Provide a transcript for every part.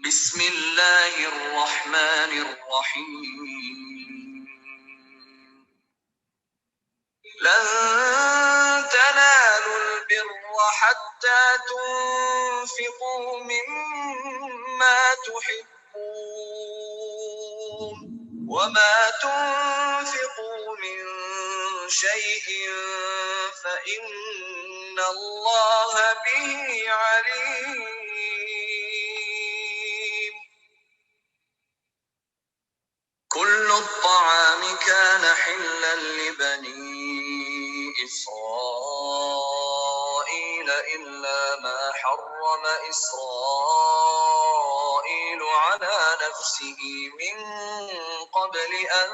بسم اللہ الرحمن الرحیم لن تنالوا البر حتى تنفقوا مما تحبون وما تنفقوا من شيء فإن الله به عليم. كل الطعام كان حلا لبني إسرائيل إلا ما حرم إسرائيل على نفسه من قبل أن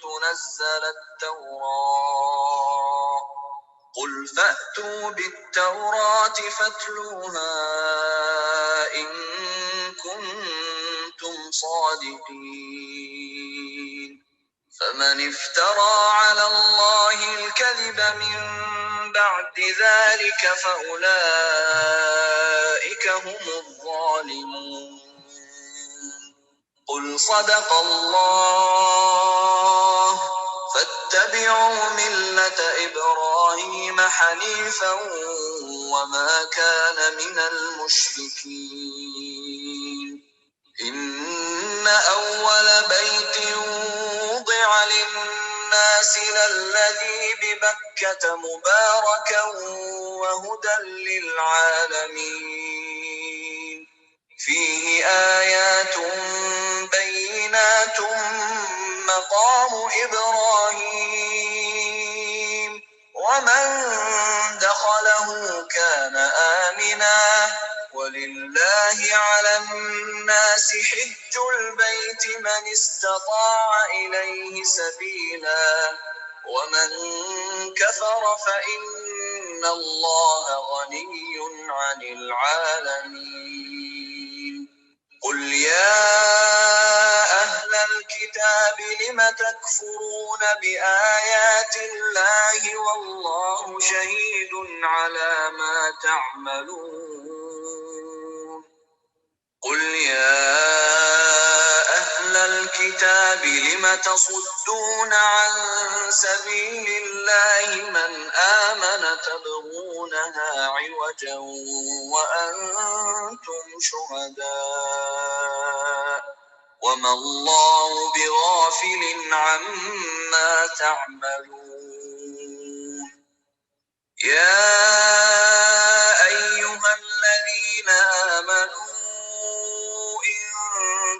تنزل التوراة قل فأتوا بالتوراة فاتلوها إن كنتم صادقين فمن افترى على الله الكذب من بعد ذلك فأولئك هم الظالمون. قل صدق الله فاتبعوا ملة إبراهيم حنيفا وما كان من المشركين. إن أول بيت وضع للناس للذي ببكة مباركا وهدى للعالمين فيه آيات بينات مقام إبراهيم ومن دخله كان آمنا ولله على الناس حج البيت من استطاع إليه سبيلا ومن كفر فإن الله غني عن العالمين. قل يا أهل الكتاب لم تكفرون بآيات الله والله شهيد على ما تعملون. قل يا أهل الكتاب لم تصدون عن سبيل الله من آمن تبغونها عوجا وأنتم شهداء وما الله بغافل عما تعملون. يا أيها الذين آمنوا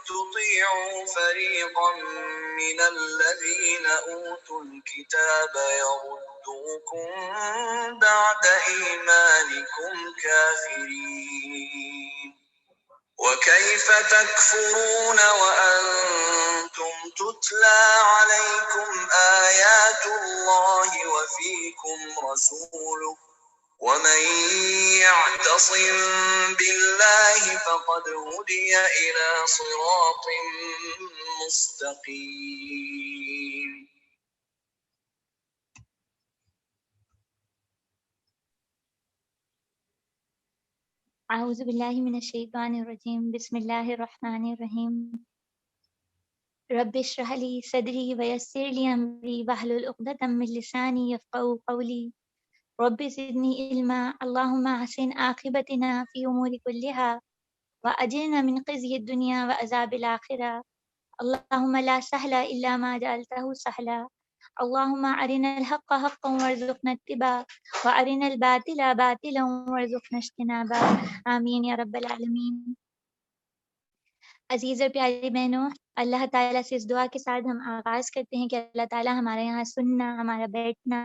تطيعوا فريقا من الذين أوتوا الكتاب يردوكم بعد إيمانكم كافرين وكيف تكفرون وأنتم تتلى عليكم آيات الله وفيكم رسوله ومن يعتصم بالله فقد هدي إلى صراط مستقيم. اعوذ باللہ من الشیطان الرجیم بسم اللہ الرحمن الرحیم رب اشرح لی صدری ویسر لی امری واحلل عقدۃ من لسانی یفقهوا قولی رب زدنی علما اللهم احسن عاقبتنا فی امور كلها واجرنا من خزي الدنيا وعذاب الآخرة اللهم لا سهل الا ما جعلته سهلا اللهم ارنا الحق حقا وارزقنا اتباعه وارنا الباطل باطلا وارزقنا اجتنابه آمین یا رب العالمین. عزیز اور پیاری بہنوں، اللہ تعالیٰ سے اس دعا کے ساتھ ہم آغاز کرتے ہیں کہ اللہ تعالیٰ ہمارے یہاں سننا، ہمارا بیٹھنا،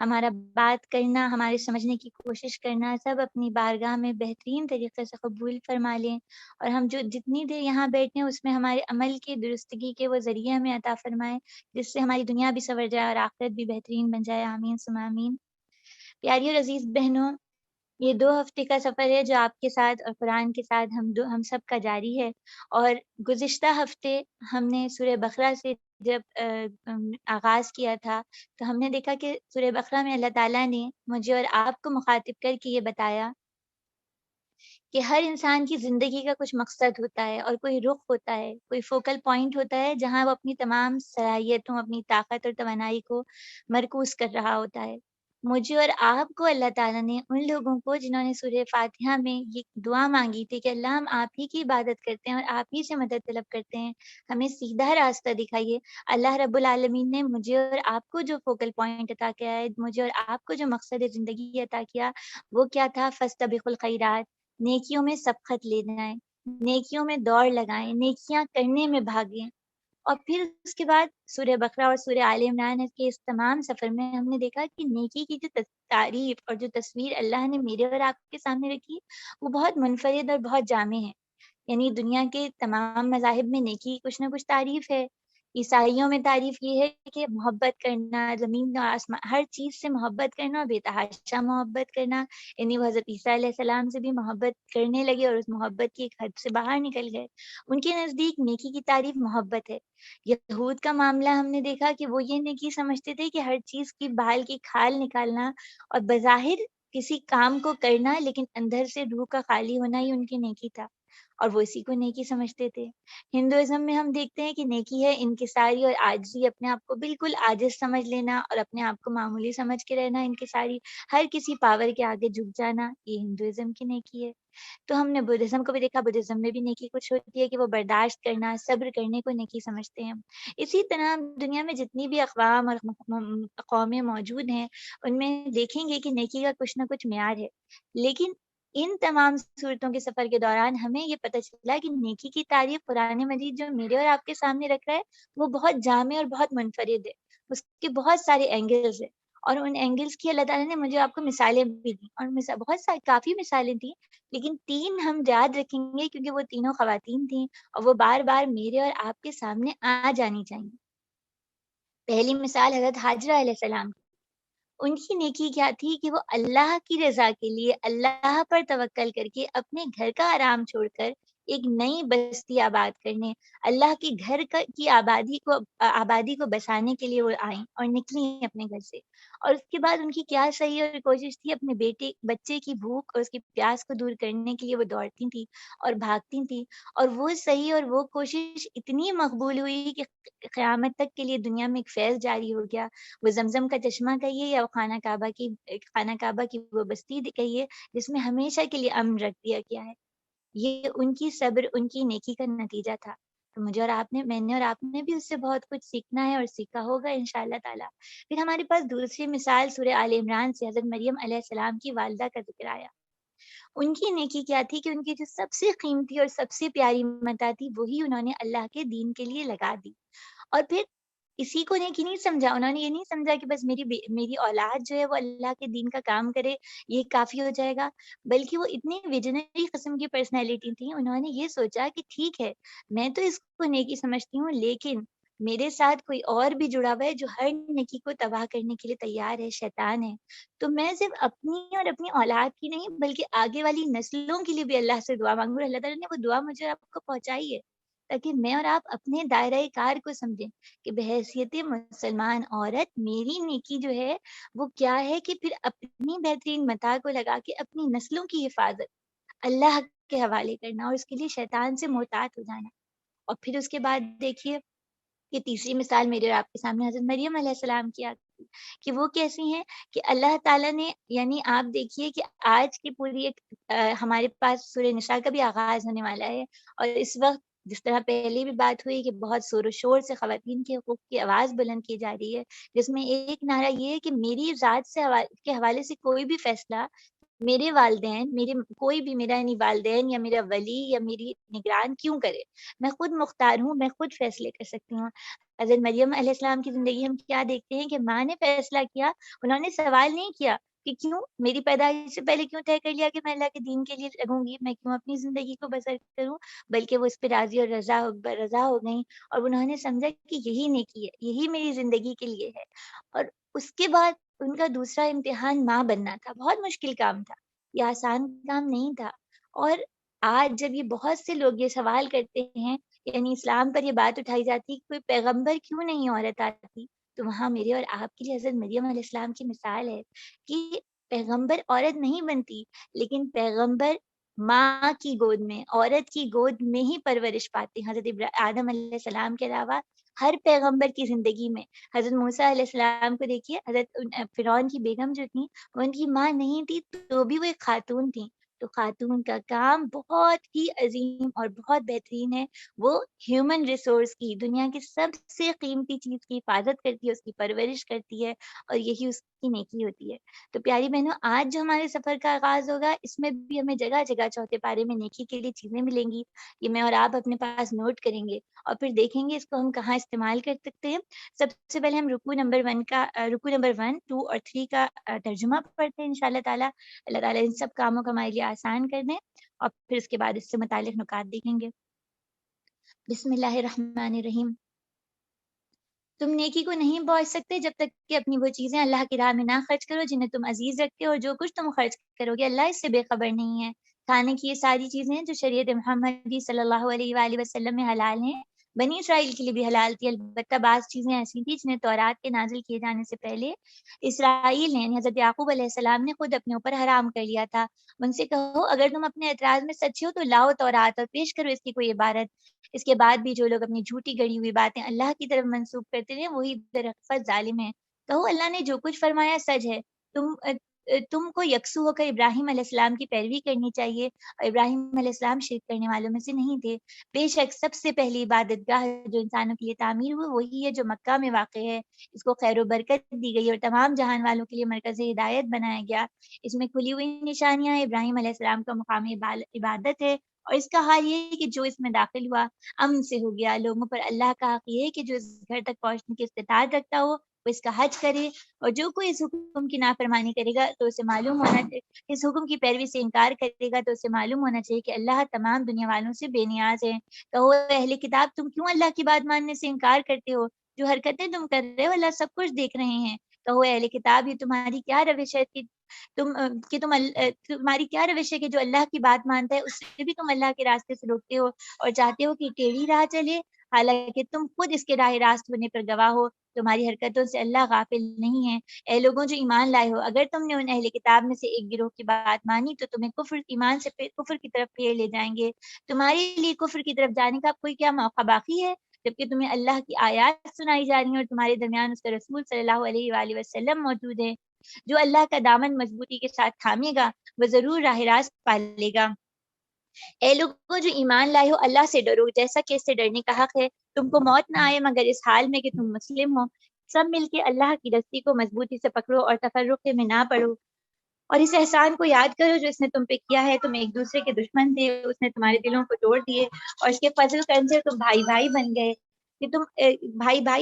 ہمارا بات کرنا، ہمارے سمجھنے کی کوشش کرنا سب اپنی بارگاہ میں بہترین طریقے سے قبول فرما لیں، اور ہم جو جتنی دیر یہاں بیٹھے ہیں اس میں ہمارے عمل کی درستگی کے وہ ذریعے ہمیں عطا فرمائیں جس سے ہماری دنیا بھی سنور جائے اور آخرت بھی بہترین بن جائے. آمین ثم آمین. پیاری اور عزیز بہنوں، یہ 2 ہفتے کا سفر ہے جو آپ کے ساتھ اور قرآن کے ساتھ ہم سب کا جاری ہے. اور گزشتہ ہفتے ہم نے سورہ بقرہ سے جب آغاز کیا تھا تو ہم نے دیکھا کہ سورہ بقرہ میں اللہ تعالیٰ نے مجھے اور آپ کو مخاطب کر کے یہ بتایا کہ ہر انسان کی زندگی کا کچھ مقصد ہوتا ہے اور کوئی رخ ہوتا ہے، کوئی فوکل پوائنٹ ہوتا ہے جہاں وہ اپنی تمام صلاحیتوں، اپنی طاقت اور توانائی کو مرکوز کر رہا ہوتا ہے۔ مجھے اور آپ کو اللہ تعالیٰ نے ان لوگوں کو جنہوں نے سورہ فاتحہ میں یہ دعا مانگی تھی کہ اللہ ہم آپ ہی کی عبادت کرتے ہیں اور آپ ہی سے مدد طلب کرتے ہیں، ہمیں سیدھا راستہ دکھائیے۔ اللہ رب العالمین نے مجھے اور آپ کو جو فوکل پوائنٹ عطا کیا ہے، مجھے اور آپ کو جو مقصد زندگی عطا کیا، وہ کیا تھا؟ فاستبقوا الخیرات، نیکیوں میں سبقت لینا ہے، نیکیوں میں دوڑ لگائیں، نیکیاں کرنے میں بھاگیں۔ اور پھر اس کے بعد سورہ بقرہ اور سورہ آل عمران کے اس تمام سفر میں ہم نے دیکھا کہ نیکی کی جو تعریف اور جو تصویر اللہ نے میرے اور آپ کے سامنے رکھی، وہ بہت منفرد اور بہت جامع ہے۔ یعنی دنیا کے تمام مذاہب میں نیکی کی کچھ نہ کچھ تعریف ہے۔ عیسائیوں میں تعریف یہ ہے کہ محبت کرنا، زمین و آسمان ہر چیز سے محبت کرنا اور بے تحاشا محبت کرنا، یعنی وہ حضرت عیسیٰ علیہ السلام سے بھی محبت کرنے لگے اور اس محبت کی ایک حد سے باہر نکل گئے۔ ان کے نزدیک نیکی کی تعریف محبت ہے۔ یہود کا معاملہ ہم نے دیکھا کہ وہ یہ نیکی سمجھتے تھے کہ ہر چیز کی بال کی کھال نکالنا اور بظاہر کسی کام کو کرنا لیکن اندر سے روح کا خالی ہونا ہی ان کی نیکی تھا، اور وہ اسی کو نیکی سمجھتے تھے۔ ہندوازم میں ہم دیکھتے ہیں کہ نیکی ہے انکساری اور عاجزی، اپنے آپ کو بالکل عاجز سمجھ لینا اور اپنے آپ کو معمولی سمجھ کے رہنا، انکساری، ہر کسی پاور کے آگے جھک جانا، یہ ہندوازم کی نیکی ہے۔ تو ہم نے بدھزم کو بھی دیکھا، بدھزم میں بھی نیکی کچھ ہوتی ہے کہ وہ برداشت کرنا، صبر کرنے کو نیکی سمجھتے ہیں۔ اسی طرح دنیا میں جتنی بھی اقوام اور قومیں موجود ہیں، ان میں دیکھیں گے کہ نیکی کا کچھ نہ کچھ معیار ہے، لیکن ان تمام صورتوں کے سفر کے دوران ہمیں یہ پتہ چلا کہ نیکی کی تعریف قرآن مجید جو میرے اور آپ کے سامنے رکھ رہا ہے، وہ بہت جامع اور بہت منفرد ہے، اس کے بہت سارے اینگلز ہیں، اور ان اینگلز کی اللہ تعالیٰ نے مجھے آپ کو مثالیں بھی دی، اور بہت ساری کافی مثالیں تھیں، لیکن 3 ہم یاد رکھیں گے کیونکہ وہ تینوں خواتین تھیں اور وہ بار بار میرے اور آپ کے سامنے آ جانی چاہیے۔ پہلی مثال حضرت حاجرہ علیہ السلام کی۔ ان کی نیکی کیا تھی کہ وہ اللہ کی رضا کے لیے اللہ پر توکل کر کے اپنے گھر کا آرام چھوڑ کر ایک نئی بستی آباد کرنے، اللہ کے گھر کی آبادی کو بسانے کے لیے وہ آئیں اور نکلی اپنے گھر سے۔ اور اس کے بعد ان کی کیا صحیح اور کوشش تھی، اپنے بچے کی بھوک اور اس کی پیاس کو دور کرنے کے لیے وہ دوڑتی تھی اور بھاگتی تھی، اور وہ صحیح اور وہ کوشش اتنی مقبول ہوئی کہ قیامت تک کے لیے دنیا میں ایک فیض جاری ہو گیا۔ وہ زمزم کا چشمہ کہیے یا وہ خانہ کعبہ کی وہ بستی کہیے جس میں ہمیشہ کے لیے امن رکھ دیا گیا ہے، یہ ان کی صبر، ان کی نیکی کا نتیجہ تھا۔ تو میں نے اور آپ نے بھی اس سے بہت کچھ سیکھنا ہے اور سیکھا ہوگا انشاءاللہ تعالیٰ۔ پھر ہمارے پاس دوسری مثال سورہ آل عمران سے حضرت مریم علیہ السلام کی والدہ کا ذکر آیا۔ ان کی نیکی کیا تھی کہ ان کی جو سب سے قیمتی اور سب سے پیاری متاع تھی، وہی انہوں نے اللہ کے دین کے لیے لگا دی۔ اور پھر اسی کو نیکی نہیں سمجھا، انہوں نے یہ نہیں سمجھا کہ بس میری اولاد جو ہے وہ اللہ کے دین کا کام کرے، یہ کافی ہو جائے گا، بلکہ وہ اتنی ویژنری قسم کی پرسنالٹی تھی، انہوں نے یہ سوچا کہ ٹھیک ہے، میں تو اس کو نیکی سمجھتی ہوں، لیکن میرے ساتھ کوئی اور بھی جڑا ہوا ہے جو ہر نیکی کو تباہ کرنے کے لیے تیار ہے، شیطان ہے۔ تو میں صرف اپنی اور اپنی اولاد کی نہیں بلکہ آگے والی نسلوں کے لیے بھی اللہ سے دعا مانگوں، اللہ تعالیٰ نے وہ دعا مجھے آپ کو پہنچائی ہے، تاکہ میں اور آپ اپنے دائرۂ کار کو سمجھیں کہ بحیثیت مسلمان عورت میری نیکی جو ہے وہ کیا ہے، کہ پھر اپنی بہترین متاع کو لگا کے اپنی نسلوں کی حفاظت اللہ کے حوالے کرنا اور اس کے لیے شیطان سے محتاط ہو جانا۔ اور پھر اس کے بعد دیکھیے کہ تیسری مثال میرے اور آپ کے سامنے حضرت مریم علیہ السلام کی آتی ہے کہ وہ کیسی ہیں، کہ اللہ تعالیٰ نے، یعنی آپ دیکھیے کہ آج کی پوری ایک ہمارے پاس سورہ نساء کا بھی آغاز ہونے والا ہے، اور اس وقت جس طرح پہلے بھی بات ہوئی کہ بہت زور و شور سے خواتین کے حقوق کی آواز بلند کی جا رہی ہے، جس میں ایک نعرہ یہ ہے کہ میری ذات سے کے حوالے سے کوئی بھی فیصلہ میرے والدین، کوئی بھی میرا یعنی والدین یا میرا ولی یا میری نگران کیوں کرے، میں خود مختار ہوں، میں خود فیصلے کر سکتی ہوں۔ حضرت مریم علیہ السلام کی زندگی ہم کیا دیکھتے ہیں کہ ماں نے فیصلہ کیا، انہوں نے سوال نہیں کیا کہ کیوں، میری پیدائش سے پہلے کیوں طے کر لیا کہ میں اللہ کے دین کے لیے لگوں گی، میں کیوں اپنی زندگی کو بسر کروں، بلکہ وہ اس پہ راضی اور رضا ہو گئیں، اور انہوں نے سمجھا کہ یہی نیکی ہے، یہی میری زندگی کے لیے ہے۔ اور اس کے بعد ان کا دوسرا امتحان ماں بننا تھا، بہت مشکل کام تھا، یہ آسان کام نہیں تھا۔ اور آج جب یہ بہت سے لوگ یہ سوال کرتے ہیں، یعنی اسلام پر یہ بات اٹھائی جاتی کہ کوئی پیغمبر کیوں نہیں عورت آتی، تو وہاں میرے اور آپ کے لیے حضرت مریم علیہ السلام کی مثال ہے کہ پیغمبر عورت نہیں بنتی، لیکن پیغمبر ماں کی گود میں، عورت کی گود میں ہی پرورش پاتے ہیں۔ حضرت آدم علیہ السلام کے علاوہ ہر پیغمبر کی زندگی میں، حضرت موسیٰ علیہ السلام کو دیکھیے، حضرت فرعون کی بیگم جو تھیں، ان کی ماں نہیں تھی تو بھی وہ ایک خاتون تھیں۔ تو خاتون کا کام بہت ہی عظیم اور بہت بہترین ہے۔ وہ ہیومن ریسورس کی، دنیا کی سب سے قیمتی چیز کی حفاظت کرتی ہے، اس کی پرورش کرتی ہے، اور یہی اس کی نیکی ہوتی ہے۔ تو پیاری بہنوں، آج جو ہمارے سفر کا آغاز ہوگا، اس میں بھی ہمیں جگہ جگہ چوتھے پارے میں نیکی کے لیے چیزیں ملیں گی۔ یہ میں اور آپ اپنے پاس نوٹ کریں گے اور پھر دیکھیں گے اس کو ہم کہاں استعمال کر سکتے ہیں۔ سب سے پہلے ہم رکوع نمبر 1، 2 اور 3 کا ترجمہ پڑھتے ہیں انشاءاللہ تعالیٰ۔ اللہ تعالیٰ ان سب کاموں کو ہمارے لیے آسان کر دیں، اور پھر اس کے بعد اس سے متعلق نکات دیکھیں گے۔ بسم اللہ الرحمن الرحیم۔ تم نیکی کو نہیں پہنچ سکتے جب تک کہ اپنی وہ چیزیں اللہ کی راہ میں نہ خرچ کرو جنہیں تم عزیز رکھتے ہو، اور جو کچھ تم خرچ کرو گے اللہ اس سے بے خبر نہیں ہے۔ کھانے کی یہ ساری چیزیں جو شریعت محمدی صلی اللہ علیہ وآلہ وسلم میں حلال ہیں، بنی اسرائیل کے لیے بھی حلال تھی، البتہ بعض چیزیں ایسی تھیں جنہیں تورات کے نازل کیے جانے سے پہلے اسرائیل نے، یعنی حضرت یعقوب علیہ السلام نے خود اپنے اوپر حرام کر لیا تھا۔ ان سے کہو اگر تم اپنے اعتراض میں سچے ہو تو لاؤ تورات اور پیش کرو اس کی کوئی عبارت۔ اس کے بعد بھی جو لوگ اپنی جھوٹی گڑی ہوئی باتیں اللہ کی طرف منسوب کرتے ہیں وہی درحقیقت ظالم ہیں۔ کہو اللہ نے جو کچھ فرمایا سچ ہے، تم کو یکسو ہو کر ابراہیم علیہ السلام کی پیروی کرنی چاہیے، اور ابراہیم علیہ السلام شرک کرنے والوں میں سے نہیں تھے۔ بے شک سب سے پہلی عبادت گاہ جو انسانوں کے لیے تعمیر ہوئی وہی ہے جو مکہ میں واقع ہے۔ اس کو خیر و برکت دی گئی اور تمام جہان والوں کے لیے مرکز ہدایت بنایا گیا۔ اس میں کھلی ہوئی نشانیاں ہیں، ابراہیم علیہ السلام کا مقام عبادت ہے، اور اس کا حال یہ ہے کہ جو اس میں داخل ہوا امن سے ہو گیا۔ لوگوں پر اللہ کا حق یہ ہے کہ جو اس گھر تک پہنچنے کی استطاعت رکھتا ہو وہ اس کا حج کرے، اور جو کوئی اس حکم کی نافرمانی کرے گا تو اسے معلوم ہونا چاہیے، اس حکم کی پیروی سے انکار کرے گا تو اسے معلوم ہونا چاہیے کہ اللہ تمام دنیا والوں سے بے نیاز ہے۔ کہو اہل کتاب تم کیوں اللہ کی بات ماننے سے انکار کرتے ہو؟ جو حرکتیں تم کر رہے ہو اللہ سب کچھ دیکھ رہے ہیں۔ کہو اہل کتاب یہ تمہاری کیا روش ہے تمہاری کیا روش ہے کہ جو اللہ کی بات مانتا ہے اس سے بھی تم اللہ کے راستے سے روکتے ہو اور چاہتے ہو کہ ٹیڑھی راہ چلے، حالانکہ تم خود اس کے راہ راست ہونے پر گواہ ہو۔ تمہاری حرکتوں سے اللہ غافل نہیں ہے۔ اے لوگوں جو ایمان لائے ہو، اگر تم نے ان اہل کتاب میں سے ایک گروہ کی بات مانی تو تمہیں ایمان سے کفر کی طرف پھیر لے جائیں گے۔ تمہارے لیے کفر کی طرف جانے کا کوئی کیا موقع باقی ہے جبکہ تمہیں اللہ کی آیات سنائی جا رہی ہیں اور تمہارے درمیان اس کا رسول صلی اللہ علیہ وآلہ وسلم موجود ہے۔ جو اللہ کا دامن مضبوطی کے ساتھ تھامے گا وہ ضرور راہ راست پالے گا۔ اے لوگوں جو ایمان لائے ہو اللہ سے ڈرو جیسا کہ اس سے ڈرنے کا حق ہے۔ تم کو موت نہ آئے مگر اس حال میں کہ تم مسلم ہو۔ سب مل کے اللہ کی رسی کو مضبوطی سے پکڑو اور تفرقے میں نہ پڑو، اور اس احسان کو یاد کرو جو اس نے تم پہ کیا ہے۔ تم ایک دوسرے کے دشمن تھے، اس نے تمہارے دلوں کو توڑ دیے، اور اس کے فضل کرم سے تم بھائی بھائی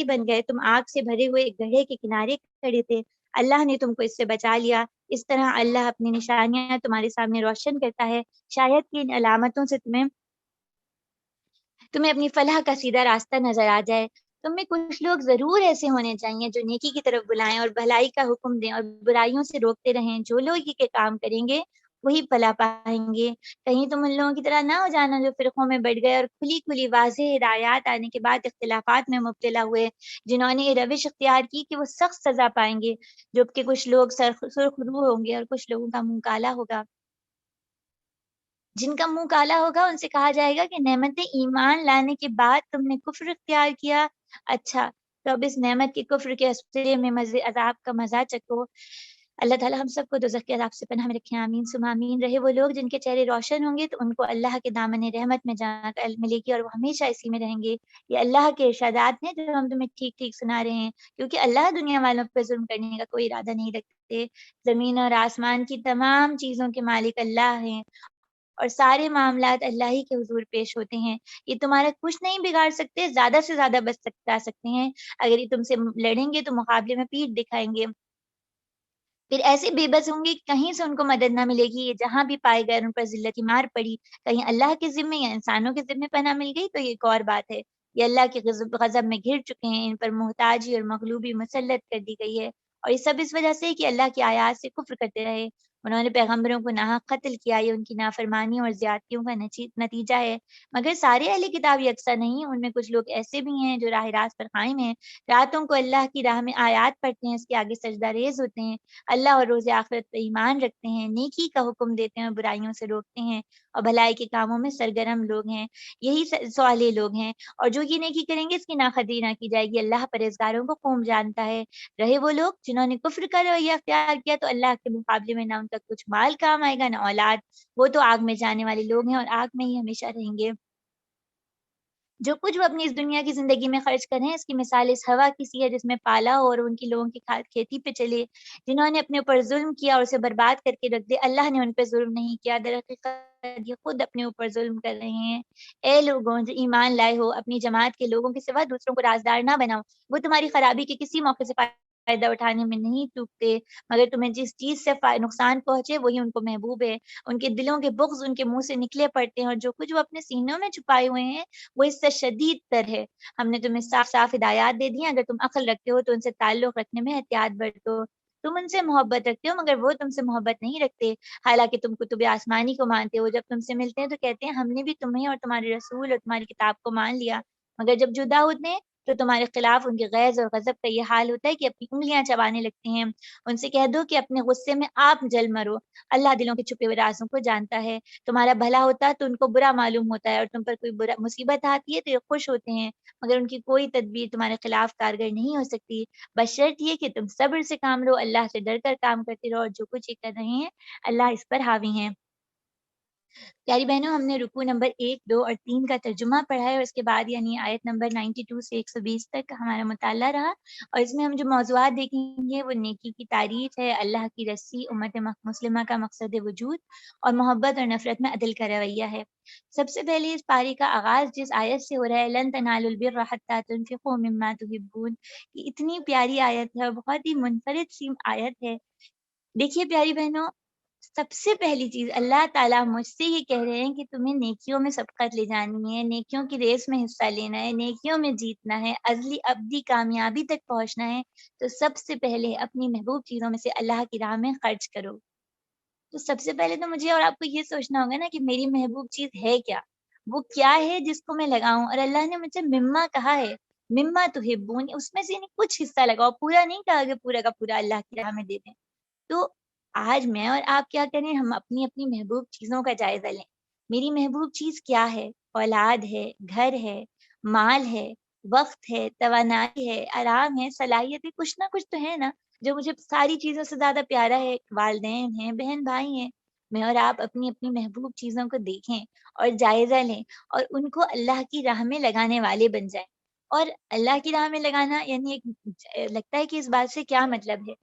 بن گئے تم آگ سے بھرے ہوئے ایک گڑھے کے کنارے کھڑے تھے، اللہ نے تم کو اس سے بچا لیا۔ اس طرح اللہ اپنی نشانیاں تمہارے سامنے روشن کرتا ہے، شاید کہ ان علامتوں سے تمہیں اپنی فلاح کا سیدھا راستہ نظر آ جائے۔ تم میں کچھ لوگ ضرور ایسے ہونے چاہیے جو نیکی کی طرف بلائیں اور بھلائی کا حکم دیں اور برائیوں سے روکتے رہیں۔ جو لوگ یہ کام کریں گے وہی فلاح پائیں گے۔ کہیں تم ان لوگوں کی طرح نہ ہو جانا جو فرقوں میں بٹ گئے اور کھلی کھلی واضح ہدایات آنے کے بعد اختلافات میں مبتلا ہوئے، جنہوں نے یہ روش اختیار کی کہ وہ سخت سزا پائیں گے، جبکہ کچھ لوگ سرخ رو ہوں گے اور کچھ لوگوں کا منہ کالا ہوگا۔ جن کا منہ کالا ہوگا ان سے کہا جائے گا کہ نعمت ایمان لانے کے بعد تم نے کفر اختیار کیا، اچھا تو اب اس نعمت کے کفر کے سلسلے میں عذاب کا مزہ چکو۔ اللہ تعالیٰ ہم سب کو دوزخ کے عذاب سے پناہ میں رکھے، آمین ثم آمین۔ رہے وہ لوگ جن کے چہرے روشن ہوں گے تو ان کو اللہ کے دامن رحمت میں جنت ملے گی اور وہ ہمیشہ اسی میں رہیں گے۔ یہ اللہ کے ارشادات ہیں جو ہم تمہیں ٹھیک ٹھیک سنا رہے ہیں، کیونکہ اللہ دنیا والوں پہ ظلم کرنے کا کوئی ارادہ نہیں رکھتے۔ زمین اور آسمان کی تمام چیزوں کے مالک اللہ ہیں اور سارے معاملات اللہ ہی کے حضور پیش ہوتے ہیں۔ یہ تمہارا کچھ نہیں بگاڑ سکتے، زیادہ سے زیادہ بچا سکتے ہیں۔ اگر یہ تم سے لڑیں گے تو مقابلے میں پیٹھ دکھائیں گے، پھر ایسے بے بس ہوں گے کہ کہیں سے ان کو مدد نہ ملے گی۔ یہ جہاں بھی پائے گئے ان پر ذلت کی مار پڑی، کہیں اللہ کے ذمے یا انسانوں کے ذمے پناہ مل گئی تو یہ ایک اور بات ہے۔ یہ اللہ کے غضب میں گھر چکے ہیں، ان پر محتاجی اور مغلوبی مسلط کر دی گئی ہے، اور یہ سب اس وجہ سے کہ اللہ کی آیات سے کفر کرتے رہے۔ انہوں نے پیغمبروں کو ناحق قتل کیا، یہ ان کی نافرمانی اور زیادتیوں کا نتیجہ ہے۔ مگر سارے اہل کتاب یکساں نہیں، ان میں کچھ لوگ ایسے بھی ہیں جو راہ راست پر قائم ہیں، راتوں کو اللہ کی راہ میں آیات پڑھتے ہیں، اس کے آگے سجدہ ریز ہوتے ہیں، اللہ اور روز آخرت پر ایمان رکھتے ہیں، نیکی کا حکم دیتے ہیں اور برائیوں سے روکتے ہیں، اور بھلائی کے کاموں میں سرگرم لوگ ہیں، یہی صالح لوگ ہیں، اور جو یہ نیکی کریں گے اس کی ناقدری نہ کی جائے گی، اللہ پرہیزگاروں کو خوب جانتا ہے۔ رہے وہ لوگ جنہوں نے کفر کا رویہ اختیار کیا تو اللہ کے مقابلے میں نہ ان کا کچھ مال کام آئے گا نہ اولاد، وہ تو آگ میں جانے والے لوگ ہیں اور آگ میں ہی ہمیشہ رہیں گے۔ جو کچھ وہ اپنی اس دنیا کی زندگی میں خرچ کر رہے ہیں اس کی مثال اس ہوا کی سی ہے جس میں پالا ہو اور ان کی لوگوں کی کھیتی پہ چلے۔ جنہوں نے اپنے اوپر ظلم کیا اور اسے برباد کر کے رکھ دے، اللہ نے ان پہ ظلم نہیں کیا، در حقیقت یہ خود اپنے اوپر ظلم کر رہے ہیں۔ اے لوگوں جو ایمان لائے ہو، اپنی جماعت کے لوگوں کے سوا دوسروں کو رازدار نہ بناؤ، وہ تمہاری خرابی کے کسی موقع سے فائدہ اٹھانے میں نہیں چوکتے، مگر تمہیں جس چیز سے نقصان پہنچے وہی ان کو محبوب ہے۔ ان کے دلوں کے بغض ان کے منہ سے نکلے پڑتے ہیں اور جو کچھ وہ اپنے سینوں میں چھپائے ہوئے ہیں وہ اس سے شدید تر ہے۔ ہم نے تمہیں صاف صاف ہدایات دے دی ہیں، اگر تم عقل رکھتے ہو تو ان سے تعلق رکھنے میں احتیاط برتو۔ تم ان سے محبت رکھتے ہو مگر وہ تم سے محبت نہیں رکھتے، حالانکہ تم کتب آسمانی کو مانتے ہو۔ جب تم سے ملتے ہیں تو کہتے ہیں ہم نے بھی تمہیں اور تمہارے رسول اور تمہاری کتاب کو مان لیا، مگر جب جدا ہوتے ہیں تو تمہارے خلاف ان کے غیظ اور غضب کا یہ حال ہوتا ہے کہ اپنی انگلیاں چبانے لگتے ہیں۔ ان سے کہہ دو کہ اپنے غصے میں آپ جل مرو، اللہ دلوں کے چھپے ہوئے رازوں کو جانتا ہے۔ تمہارا بھلا ہوتا ہے تو ان کو برا معلوم ہوتا ہے، اور تم پر کوئی برا مصیبت آتی ہے تو یہ خوش ہوتے ہیں، مگر ان کی کوئی تدبیر تمہارے خلاف کارگر نہیں ہو سکتی، بشرط یہ کہ تم صبر سے کام لو، اللہ سے ڈر کر کام کرتے رہو، اور جو کچھ یہ کر رہے ہیں اللہ اس پر حاوی ہیں۔ پیاری بہنوں، ہم نے رکوع نمبر 1، 2 اور 3 کا ترجمہ پڑھا ہے، اور اس کے بعد یعنی آیت نمبر 92 سے 120 تک ہمارا مطالعہ رہا، اور اس میں ہم جو موضوعات دیکھیں گے وہ نیکی کی تعریف ہے، اللہ کی رسی، امت مسلمہ کا مقصد وجود، اور محبت اور نفرت میں عدل کا رویہ ہے۔ سب سے پہلے اس پاری کا آغاز جس آیت سے ہو رہا ہے، لن تنالوا البر حتی تنفقوا مما تحبون، یہ اتنی پیاری آیت ہے اور بہت ہی منفرد سی آیت ہے۔ دیکھیے پیاری بہنوں، سب سے پہلی چیز اللہ تعالیٰ مجھ سے یہ کہہ رہے ہیں کہ تمہیں نیکیوں میں سبقت لے جانی ہے، نیکیوں کی ریس میں حصہ لینا ہے، نیکیوں میں جیتنا ہے، ازلی ابدی کامیابی تک پہنچنا ہے، تو سب سے پہلے اپنی محبوب چیزوں میں سے اللہ کی راہ میں خرچ کرو۔ تو سب سے پہلے تو مجھے اور آپ کو یہ سوچنا ہوگا نا کہ میری محبوب چیز ہے کیا، وہ کیا ہے جس کو میں لگاؤں، اور اللہ نے مجھ سے مما کہا ہے، مما تحبون، اس میں سے یعنی کچھ حصہ لگاؤ، پورا نہیں کہا کہ پورا کا پورا اللہ کی راہ میں دے دیں۔ تو آج میں اور آپ کیا کریں، ہم اپنی اپنی محبوب چیزوں کا جائزہ لیں۔ میری محبوب چیز کیا ہے؟ اولاد ہے، گھر ہے، مال ہے، وقت ہے، توانائی ہے، آرام ہے، صلاحیت ہے، کچھ نہ کچھ تو ہے نا جو مجھے ساری چیزوں سے زیادہ پیارا ہے۔ والدین ہیں، بہن بھائی ہیں۔ میں اور آپ اپنی اپنی محبوب چیزوں کو دیکھیں اور جائزہ لیں اور ان کو اللہ کی راہ میں لگانے والے بن جائیں۔ اور اللہ کی راہ میں لگانا یعنی لگتا ہے کہ اس بات سے کیا مطلب ہے؟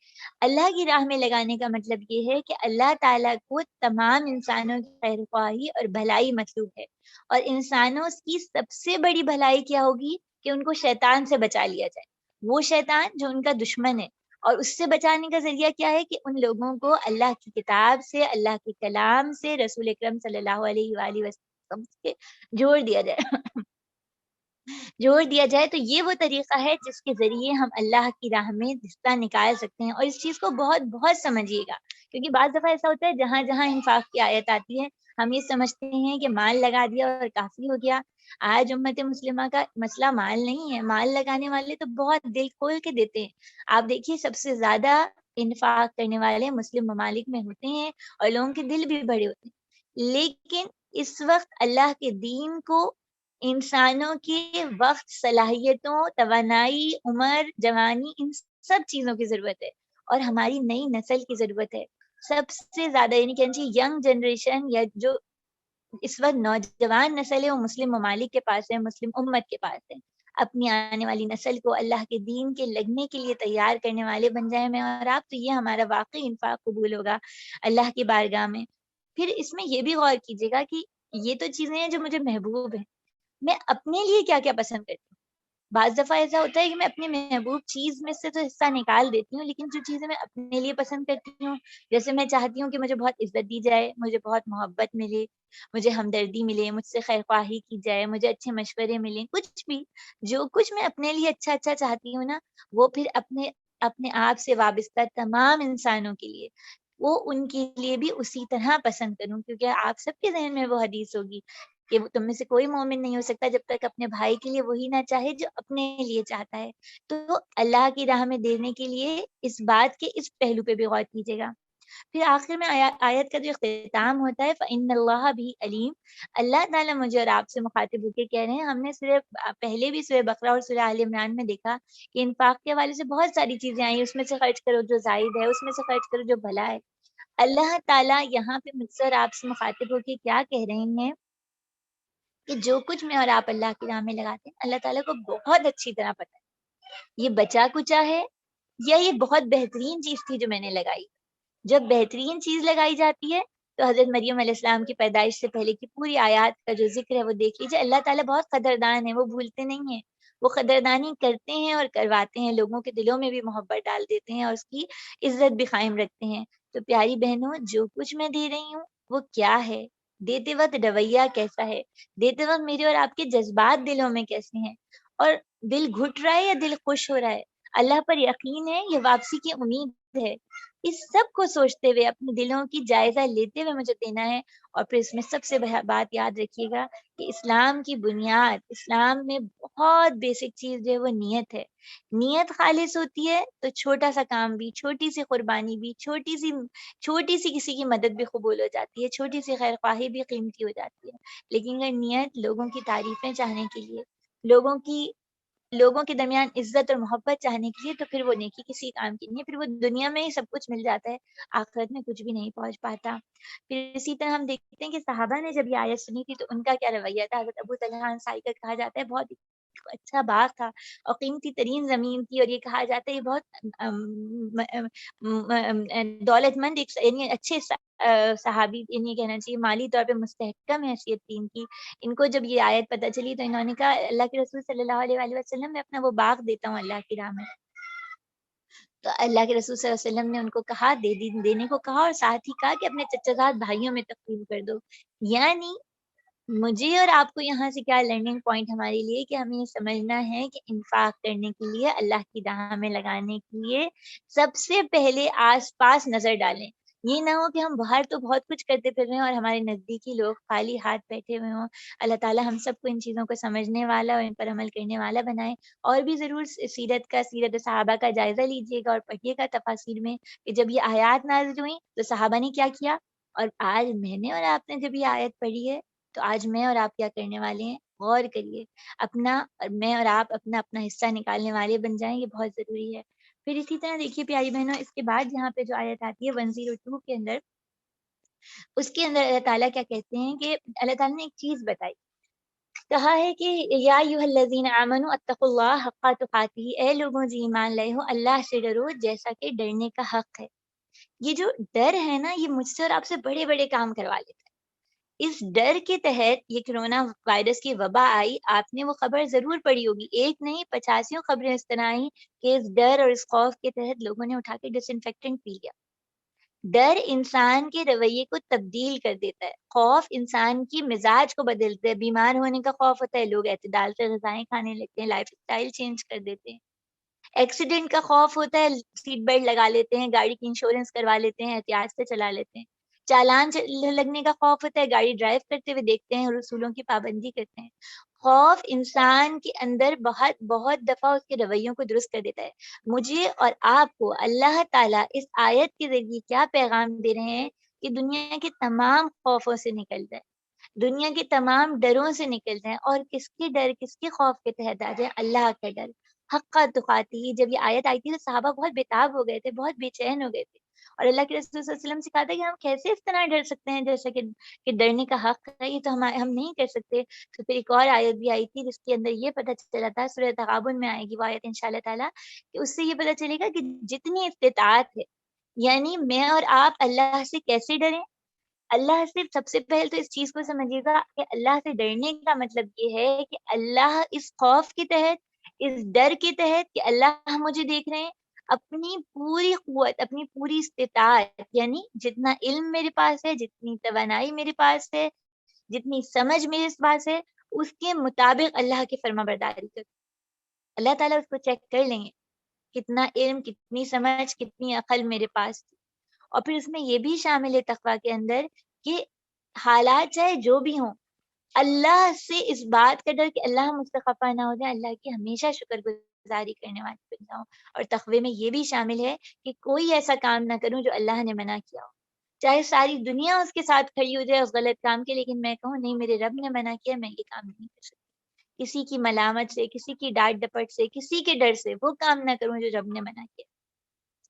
اللہ کی راہ میں لگانے کا مطلب یہ ہے کہ اللہ تعالیٰ کو تمام انسانوں کی خیر خواہی اور بھلائی مطلوب ہے، اور انسانوں کی سب سے بڑی بھلائی کیا ہوگی کہ ان کو شیطان سے بچا لیا جائے، وہ شیطان جو ان کا دشمن ہے۔ اور اس سے بچانے کا ذریعہ کیا ہے کہ ان لوگوں کو اللہ کی کتاب سے، اللہ کے کلام سے، رسول اکرم صلی اللہ علیہ وآلہ وسلم سے جوڑ دیا جائے جوڑ دیا جائے۔ تو یہ وہ طریقہ ہے جس کے ذریعے ہم اللہ کی راہ میں حصہ نکال سکتے ہیں، اور اس چیز کو بہت بہت سمجھیے گا، کیونکہ بعض دفعہ ایسا ہوتا ہے جہاں جہاں انفاق کی آیت آتی ہے ہم یہ سمجھتے ہیں کہ مال لگا دیا اور کافی ہو گیا۔ آج امت مسلمہ کا مسئلہ مال نہیں ہے، مال لگانے والے تو بہت دل کھول کے دیتے ہیں۔ آپ دیکھیے سب سے زیادہ انفاق کرنے والے مسلم ممالک میں ہوتے ہیں اور لوگوں کے دل بھی بڑے ہوتے ہیں، لیکن اس وقت اللہ کے دین کو انسانوں کے وقت، صلاحیتوں، توانائی، عمر، جوانی، ان سب چیزوں کی ضرورت ہے، اور ہماری نئی نسل کی ضرورت ہے سب سے زیادہ، یعنی کہ ینگ جنریشن یا جو اس وقت نوجوان نسل ہے وہ مسلم ممالک کے پاس ہے، مسلم امت کے پاس ہے۔ اپنی آنے والی نسل کو اللہ کے دین کے لگنے کے لیے تیار کرنے والے بن جائیں میں اور آپ، تو یہ ہمارا واقعی انفاق قبول ہوگا اللہ کی بارگاہ میں۔ پھر اس میں یہ بھی غور کیجیے گا کہ یہ تو چیزیں ہیں جو مجھے محبوب ہیں، میں اپنے لیے کیا کیا پسند کرتی ہوں۔ بعض دفعہ ایسا ہوتا ہے کہ میں اپنی محبوب چیز میں سے تو حصہ نکال دیتی ہوں، لیکن جو چیزیں میں اپنے لیے پسند کرتی ہوں، جیسے میں چاہتی ہوں کہ مجھے بہت عزت دی جائے، مجھے بہت محبت ملے، مجھے ہمدردی ملے، مجھ سے خیر خواہی کی جائے، مجھے اچھے مشورے ملیں، کچھ بھی جو کچھ میں اپنے لیے اچھا اچھا چاہتی ہوں نا، وہ پھر اپنے آپ سے وابستہ تمام انسانوں کے لیے وہ ان کے لیے بھی اسی طرح پسند کروں، کیونکہ آپ سب کے ذہن میں وہ حدیث ہوگی کہ تم میں سے کوئی مومن نہیں ہو سکتا جب تک اپنے بھائی کے لیے وہی نہ چاہے جو اپنے لیے چاہتا ہے۔ تو اللہ کی راہ میں دینے کے لیے اس بات کے اس پہلو پہ بھی غور کیجیے گا۔ پھر آخر میں آیت کا جو اختتام ہوتا ہے فَإِنَّ اللَّهَ بِهِ عَلِيمٌ، اللہ تعالیٰ مجھے اور آپ سے مخاطب ہو کے کہہ رہے ہیں، ہم نے سورہ پہلے بھی سورہ بقرہ اور سورہ آل عمران میں دیکھا کہ انفاق کے حوالے سے بہت ساری چیزیں آئی، اس میں سے خرچ کرو جو زائد ہے، اس میں سے خرچ کرو جو بھلا ہے۔ اللہ تعالیٰ یہاں پہ مجھ سے اور آپ سے مخاطب ہو کے کیا کہہ رہے ہیں کہ جو کچھ میں اور آپ اللہ کی راہ میں لگاتے ہیں اللہ تعالیٰ کو بہت اچھی طرح پتہ ہے یہ بچا کچا ہے یا یہ بہت بہترین چیز تھی جو میں نے لگائی۔ جب بہترین چیز لگائی جاتی ہے تو حضرت مریم علیہ السلام کی پیدائش سے پہلے کی پوری آیات کا جو ذکر ہے وہ دیکھ لیجیے، اللہ تعالیٰ بہت قدردان ہے، وہ بھولتے نہیں ہیں، وہ قدردانی کرتے ہیں اور کرواتے ہیں، لوگوں کے دلوں میں بھی محبت ڈال دیتے ہیں اور اس کی عزت بھی قائم رکھتے ہیں۔ تو پیاری بہنوں، جو کچھ میں دے رہی ہوں وہ کیا ہے، دیتے وقت رویہ کیسا ہے، دیتے وقت میرے اور آپ کے جذبات دلوں میں کیسے ہیں، اور دل گھٹ رہا ہے یا دل خوش ہو رہا ہے، اللہ پر یقین ہے یا واپسی کی امید ہے، اس سب کو سوچتے ہوئے اپنے دلوں کی جائزہ لیتے ہوئے مجھے دینا ہے۔ اور پھر اس میں سب سے بات یاد رکھیے گا کہ اسلام کی بنیاد، اسلام میں بہت بیسک چیز جو ہے وہ نیت ہے۔ نیت خالص ہوتی ہے تو چھوٹا سا کام بھی، چھوٹی سی قربانی بھی، چھوٹی سی کسی کی مدد بھی قبول ہو جاتی ہے، چھوٹی سی خیر خواہی بھی قیمتی ہو جاتی ہے۔ لیکن اگر نیت لوگوں کی تعریفیں چاہنے کے لیے، لوگوں کے درمیان عزت اور محبت چاہنے کے لیے، تو پھر وہ نیکی کسی کام کی نہیں ہے، پھر وہ دنیا میں ہی سب کچھ مل جاتا ہے، آخرت میں کچھ بھی نہیں پہنچ پاتا۔ پھر اسی طرح ہم دیکھتے ہیں کہ صحابہ نے جب یہ آیت سنی تھی تو ان کا کیا رویہ تھا۔ حضرت ابو طلحہ انصاری کا کہا جاتا ہے بہت اچھا باغ تھا اور قیمتی ترین زمین تھی، اور یہ کہا جاتا ہے یہ بہت دولت مند یعنی اچھے صحابی، یعنی کہنا چاہیے مالی طور پہ مستحکم حیثیت تھی ان کی۔ ان کو جب یہ آیت پتہ چلی تو انہوں نے کہا اللہ کے رسول صلی اللہ علیہ وآلہ وسلم میں اپنا وہ باغ دیتا ہوں اللہ کی راہ میں۔ تو اللہ کے رسول صلی اللہ علیہ وسلم نے ان کو کہا دینے کو کہا، اور ساتھ ہی کہا کہ اپنے چچا زاد بھائیوں میں تقسیم کر دو۔ یعنی مجھے اور آپ کو یہاں سے کیا لرننگ پوائنٹ ہمارے لیے کہ ہمیں یہ سمجھنا ہے کہ انفاق کرنے کے لیے، اللہ کی راہ میں لگانے کے لیے سب سے پہلے آس پاس نظر ڈالیں۔ یہ نہ ہو کہ ہم باہر تو بہت کچھ کرتے پھر رہے ہیں اور ہمارے نزدیکی لوگ خالی ہاتھ بیٹھے ہوئے ہوں۔ اللہ تعالیٰ ہم سب کو ان چیزوں کو سمجھنے والا اور ان پر عمل کرنے والا بنائے۔ اور بھی ضرور سیرت صحابہ کا جائزہ لیجیے گا اور پڑھیے گا تفاسیر میں کہ جب یہ آیات نازل ہوئیں تو صحابہ نے کیا کیا، اور آج میں نے اور آپ نے جب یہ آیت پڑھی ہے تو آج میں اور آپ کیا کرنے والے ہیں، غور کریے، میں اور آپ اپنا حصہ نکالنے والے بن جائیں، یہ بہت ضروری ہے۔ پھر اسی طرح دیکھیے پیاری بہنوں، اس کے بعد یہاں پہ جو آیت آتی ہے 102 کے اندر، اس کے اندر اللہ تعالیٰ کیا کہتے ہیں کہ اللہ تعالیٰ نے ایک چیز بتائی، کہا ہے کہ یا ایھا الذین آمنوا اتقوا اللہ حق تقاتہ، اے لوگوں جو ایمان لائے ہو اللہ سے ڈرو جیسا کہ ڈرنے کا حق ہے۔ یہ جو ڈر ہے نا، یہ مجھ سے اور آپ سے بڑے بڑے کام کروا لیتا ہے۔ اس ڈر کے تحت یہ کرونا وائرس کی وبا آئی، آپ نے وہ خبر ضرور پڑھی ہوگی، ایک نہیں 85 خبریں اس طرح آئیں کہ اس ڈر اور اس خوف کے تحت لوگوں نے اٹھا کے ڈس انفیکٹنٹ پی لیا۔ ڈر انسان کے رویے کو تبدیل کر دیتا ہے، خوف انسان کی مزاج کو بدلتا ہے، بیمار ہونے کا خوف ہوتا ہے، لوگ اعتدال سے غذائیں کھانے لگتے ہیں، لائف اسٹائل چینج کر دیتے ہیں۔ ایکسیڈنٹ کا خوف ہوتا ہے، سیٹ بیلٹ لگا لیتے ہیں، گاڑی کی انشورنس کروا لیتے ہیں، احتیاط سے چلا لیتے ہیں۔ چالان لگنے کا خوف ہوتا ہے، گاڑی ڈرائیو کرتے ہوئے دیکھتے ہیں، رسولوں کی پابندی کرتے ہیں۔ خوف انسان کے اندر بہت دفعہ اس کے رویوں کو درست کر دیتا ہے۔ مجھے اور آپ کو اللہ تعالیٰ اس آیت کے ذریعے کیا پیغام دے رہے ہیں کہ دنیا کے تمام خوفوں سے نکل جائے، دنیا کے تمام ڈروں سے نکل جائیں، اور کس کے ڈر، کس کے خوف کے تحت آ جائیں، اللہ کا ڈر حق تقاتہ۔ جب یہ آیت آئی تھی تو صحابہ بہت بےتاب ہو گئے تھے، بہت بے چین ہو گئے تھے، اور اللہ کے رسول صلی اللہ علیہ وسلم سے کہا تھا کہ ہم کیسے اس طرح ڈر سکتے ہیں جیسا کہ ڈرنے کا حق ہے، یہ تو ہم نہیں کر سکتے۔ تو پھر ایک اور آیت بھی آئی تھی جس کے اندر یہ پتہ چلا تھا، سورہ تغابن میں آئے گی وہ آیت انشاءاللہ تعالیٰ، کہ اس سے یہ پتہ چلے گا کہ جتنی استطاعت ہے، یعنی میں اور آپ اللہ سے کیسے ڈریں۔ اللہ سے سب سے پہلے تو اس چیز کو سمجھیے گا کہ اللہ سے ڈرنے کا مطلب یہ ہے کہ اللہ اس خوف کے تحت، اس ڈر کے تحت کہ اللہ مجھے دیکھ رہے ہیں، اپنی پوری قوت، اپنی پوری استطاعت، یعنی جتنا علم میرے پاس ہے، جتنی توانائی میرے پاس ہے، جتنی سمجھ میرے پاس ہے، اس کے مطابق اللہ کی فرما برداری کروں۔ اللہ تعالیٰ اس کو چیک کر لیں گے، کتنا علم، کتنی سمجھ، کتنی عقل میرے پاس تھی۔ اور پھر اس میں یہ بھی شامل ہے تقویٰ کے اندر کہ حالات چاہے جو بھی ہوں، اللہ سے اس بات کا ڈر کہ اللہ مجھ سے خفا نہ ہو جائے، اللہ کی ہمیشہ شکر گزاری کرنے والی بن جاؤں. اور تقوی میں یہ بھی شامل ہے کہ کوئی ایسا کام نہ کروں جو اللہ نے منع کیا ہو، چاہے ساری دنیا اس کے ساتھ کھڑی ہو جائے اس غلط کام کے، لیکن میں کہوں نہیں میرے رب نے منع کیا، میں یہ کام نہیں کر سکتی. کسی کی ملامت سے، کسی کی ڈانٹ ڈپٹ سے، کسی کے ڈر سے وہ کام نہ کروں جو رب نے منع کیا.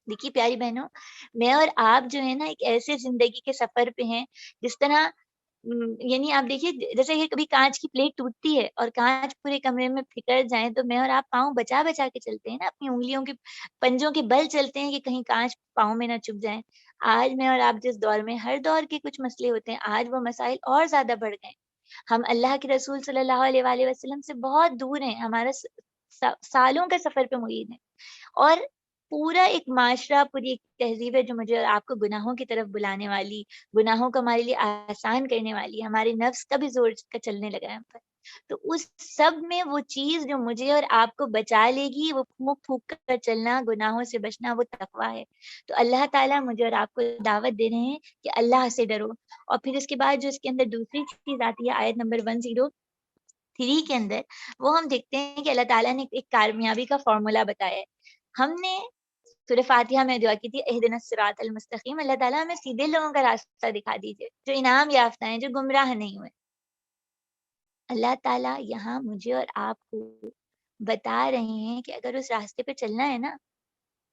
دیکھیے پیاری بہنوں، میں اور آپ جو ہے نا ایک ایسے زندگی کے سفر پہ ہیں جس طرح یعنی آپ دیکھیے جیسے کہ کبھی کانچ کی پلیٹ ٹوٹتی ہے اور کانچ پورے کمرے میں پھکر جائیں تو میں اور آپ پاؤں بچا بچا کے چلتے ہیں نا، اپنی انگلیوں کے پنجوں کے بل چلتے ہیں کہ کہیں کانچ پاؤں میں نہ چبھ جائیں. آج میں اور آپ جس دور میں ہر دور کے کچھ مسئلے ہوتے ہیں، آج وہ مسائل اور زیادہ بڑھ گئے. ہم اللہ کے رسول صلی اللہ علیہ وآلہ وسلم سے بہت دور ہیں، ہمارا سالوں کا سفر پہ مرید ہے، اور پورا ایک معاشرہ، پوری ایک تہذیب ہے جو مجھے اور آپ کو گناہوں کی طرف بلانے والی، گناہوں کو ہمارے لیے آسان کرنے والی، ہمارے نفس کا بھی زور کا چلنے لگا ہے ہم پر. تو اس سب میں وہ چیز جو مجھے اور آپ کو بچا لے گی، وہ منہ پھونک کر چلنا، گناہوں سے بچنا، وہ تقویٰ ہے. تو اللہ تعالیٰ مجھے اور آپ کو دعوت دے رہے ہیں کہ اللہ سے ڈرو. اور پھر اس کے بعد جو اس کے اندر دوسری چیز آتی ہے آیت نمبر 103 کے اندر، وہ ہم دیکھتے ہیں کہ اللہ تعالیٰ نے ایک کامیابی کا فارمولا بتایا ہے. ہم نے سورہ فاتحہ میں دعا کی تھی اہدنا الصراط المستقیم، اللہ تعالیٰ ہمیں سیدھے لوگوں کا راستہ دکھا دیجیے جو انعام یافتہ ہیں، جو گمراہ نہیں ہوئے. اللہ تعالیٰ یہاں مجھے اور آپ کو بتا رہے ہیں کہ اگر اس راستے پہ چلنا ہے نا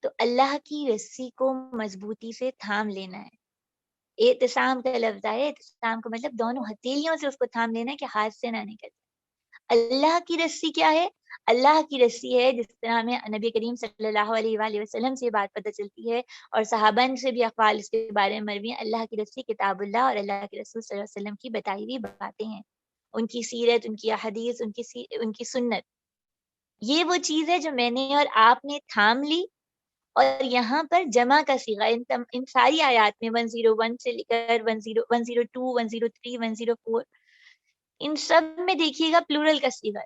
تو اللہ کی رسی کو مضبوطی سے تھام لینا ہے. اعتصام کا لفظ ہے، اعتصام کا مطلب دونوں ہتھیلیوں سے اس کو تھام لینا ہے کہ ہاتھ سے نہ نکل. اللہ کی رسی کیا ہے؟ اللہ کی رسی ہے جس طرح ہمیں نبی کریم صلی اللہ علیہ وآلہ وسلم سے یہ بات پتہ چلتی ہے اور صحابہ سے بھی اقوال اس کے بارے میں مروی ہیں. اللہ کی رسی کتاب اللہ اور اللہ کے رسول صلی اللہ علیہ وسلم کی بتائی ہوئی باتیں ہیں، ان کی سیرت، ان کی احادیث، ان کی سنت. یہ وہ چیز ہے جو میں نے اور آپ نے تھام لی. اور یہاں پر جمع کا صیغہ ان ساری آیات میں 101 سے لے کر 102 103 104 ان سب میں دیکھیے گا پلورل کا صیغہ.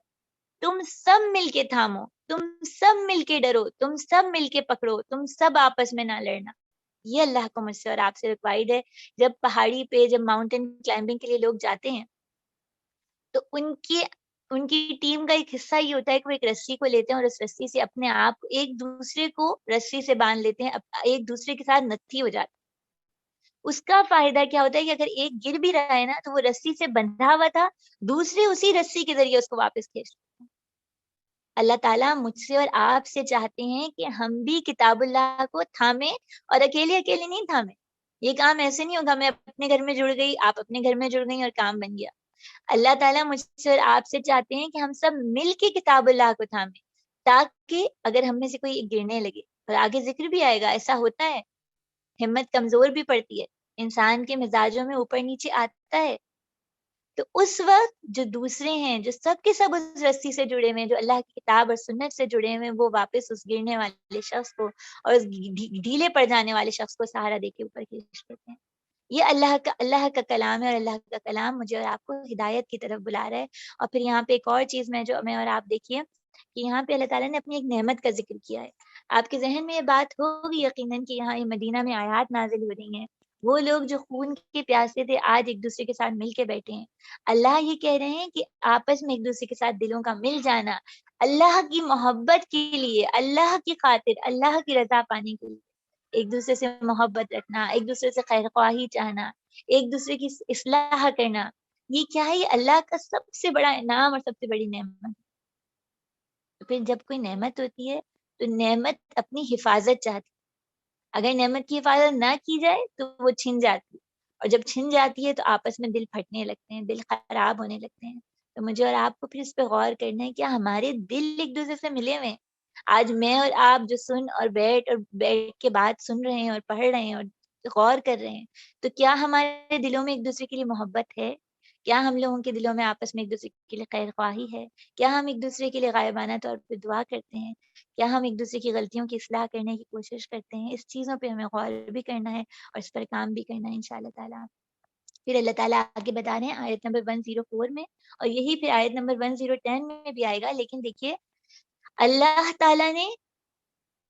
تم سب مل کے تھامو، تم سب مل کے ڈرو، تم سب مل کے پکڑو، تم سب آپس میں نہ لڑنا. یہ اللہ کو مجھ سے اور آپ سے ریکوائرڈ ہے. جب پہاڑی پہ، جب ماؤنٹین کلائمبنگ کے لیے لوگ جاتے ہیں تو ان کی ٹیم کا ایک حصہ یہ ہوتا ہے کہ وہ ایک رسی کو لیتے ہیں اور اس رسی سے اپنے آپ ایک دوسرے کو رسی سے باندھ لیتے ہیں، ایک دوسرے کے ساتھ نتھی ہو جاتے ہیں. اس کا فائدہ کیا ہوتا ہے کہ اگر ایک گر بھی رہا ہے نا تو وہ رسی سے بندھا ہوا تھا، دوسرے اسی رسی کے ذریعے اس کو واپس کھینچ لیتے ہیں. اللہ تعالیٰ مجھ سے اور آپ سے چاہتے ہیں کہ ہم بھی کتاب اللہ کو تھامیں، اور اکیلے اکیلے نہیں تھامیں. یہ کام ایسے نہیں ہوگا میں اپنے گھر میں جڑ گئی، آپ اپنے گھر میں جڑ گئی اور کام بن گیا. اللہ تعالیٰ مجھ سے اور آپ سے چاہتے ہیں کہ ہم سب مل کے کتاب اللہ کو تھامیں، تاکہ اگر ہم میں سے کوئی گرنے لگے، اور آگے ذکر بھی آئے گا ایسا ہوتا ہے، ہمت کمزور بھی پڑتی ہے، انسان کے مزاجوں میں اوپر نیچے آتا ہے، تو اس وقت جو دوسرے ہیں جو سب کے سب اس رسی سے جڑے ہوئے ہیں، جو اللہ کی کتاب اور سنت سے جڑے ہوئے ہیں، وہ واپس اس گرنے والے شخص کو اور اس ڈھیلے پڑ جانے والے شخص کو سہارا دے کے اوپر کھینچ لیتے ہیں. یہ اللہ کا کلام ہے، اور اللہ کا کلام مجھے اور آپ کو ہدایت کی طرف بلا رہا ہے. اور پھر یہاں پہ ایک اور چیز میں اور آپ دیکھیے کہ یہاں پہ اللہ تعالیٰ نے اپنی ایک نعمت کا ذکر کیا ہے. آپ کے ذہن میں یہ بات ہوگی یقیناً کہ یہاں یہ مدینہ میں آیات نازل ہو رہی ہیں. وہ لوگ جو خون کے پیاسے تھے آج ایک دوسرے کے ساتھ مل کے بیٹھے ہیں. اللہ یہ کہہ رہے ہیں کہ آپس میں ایک دوسرے کے ساتھ دلوں کا مل جانا، اللہ کی محبت کے لیے، اللہ کی خاطر، اللہ کی رضا پانے کے لیے ایک دوسرے سے محبت رکھنا، ایک دوسرے سے خیر خواہی چاہنا، ایک دوسرے کی اصلاح کرنا، یہ کیا ہے؟ یہ اللہ کا سب سے بڑا انعام اور سب سے بڑی نعمت. تو پھر جب کوئی نعمت ہوتی ہے تو نعمت اپنی حفاظت چاہتی ہے. اگر نعمت کی حفاظت نہ کی جائے تو وہ چھن جاتی ہے، اور جب چھن جاتی ہے تو آپس میں دل پھٹنے لگتے ہیں، دل خراب ہونے لگتے ہیں. تو مجھے اور آپ کو پھر اس پہ غور کرنا ہے، کیا ہمارے دل ایک دوسرے سے ملے ہوئے ہیں؟ آج میں اور آپ جو سن اور بیٹھ کے بات سن رہے ہیں اور پڑھ رہے ہیں اور غور کر رہے ہیں، تو کیا ہمارے دلوں میں ایک دوسرے کے لیے محبت ہے؟ کیا ہم لوگوں کے دلوں میں آپس میں ایک دوسرے کے لیے خیر خواہی ہے؟ کیا ہم ایک دوسرے کے لیے غائبانہ طور پہ دعا کرتے ہیں؟ کیا ہم ایک دوسرے کی غلطیوں کی اصلاح کرنے کی کوشش کرتے ہیں؟ اس چیزوں پہ ہمیں غور بھی کرنا ہے اور اس پر کام بھی کرنا ہے انشاءاللہ تعالیٰ. پھر اللہ تعالیٰ آگے بتا رہے ہیں آیت نمبر 104 میں، اور یہی پھر آیت نمبر 1010 میں بھی آئے گا. لیکن دیکھیے اللہ تعالیٰ نے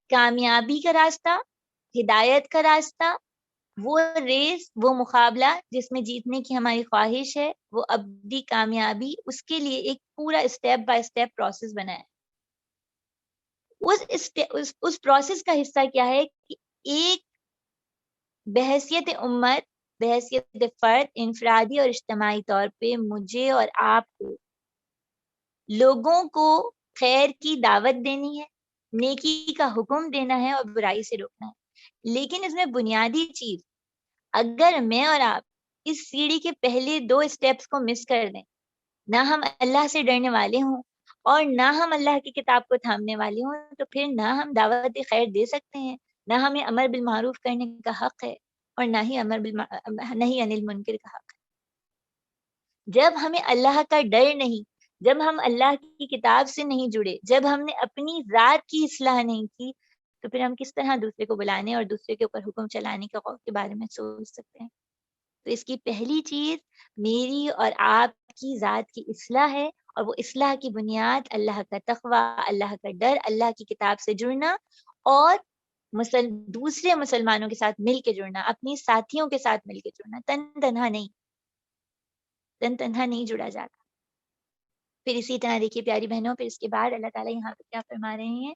کامیابی کا راستہ، ہدایت کا راستہ، وہ ریس، وہ مقابلہ جس میں جیتنے کی ہماری خواہش ہے، وہ ابدی کامیابی، اس کے لیے ایک پورا اسٹیپ بائی اسٹیپ پروسیس بنایا ہے. اس پروسیس کا حصہ کیا ہے کہ ایک بحیثیت امت، بحیثیت فرد، انفرادی اور اجتماعی طور پہ مجھے اور آپ کو لوگوں کو خیر کی دعوت دینی ہے، نیکی کا حکم دینا ہے اور برائی سے روکنا ہے. لیکن اس میں بنیادی چیز، اگر میں اور آپ اس سیڑھی کے پہلے 2 اسٹیپس کو مس کر دیں، نہ ہم اللہ سے ڈرنے والے ہوں اور نہ ہم اللہ کی کتاب کو تھامنے والے ہوں، تو پھر نہ ہم دعوت خیر دے سکتے ہیں، نہ ہمیں امر بالمعروف کرنے کا حق ہے اور نہ ہی نہی عن المنکر کا حق ہے. جب ہمیں اللہ کا ڈر نہیں، جب ہم اللہ کی کتاب سے نہیں جڑے، جب ہم نے اپنی ذات کی اصلاح نہیں کی، تو پھر ہم کس طرح دوسرے کو بلانے اور دوسرے کے اوپر حکم چلانے کے بارے میں سوچ سکتے ہیں؟ تو اس کی پہلی چیز میری اور آپ کی ذات کی اصلاح ہے، اور وہ اصلاح کی بنیاد اللہ کا تقوی، اللہ کا ڈر، اللہ کی کتاب سے جڑنا اور دوسرے مسلمانوں کے ساتھ مل کے جڑنا، اپنی ساتھیوں کے ساتھ مل کے جڑنا، تنہا نہیں جڑا جاتا. پھر اسی طرح دیکھیے پیاری بہنوں، پھر اس کے بعد اللہ تعالیٰ یہاں پہ کیا فرما رہے ہیں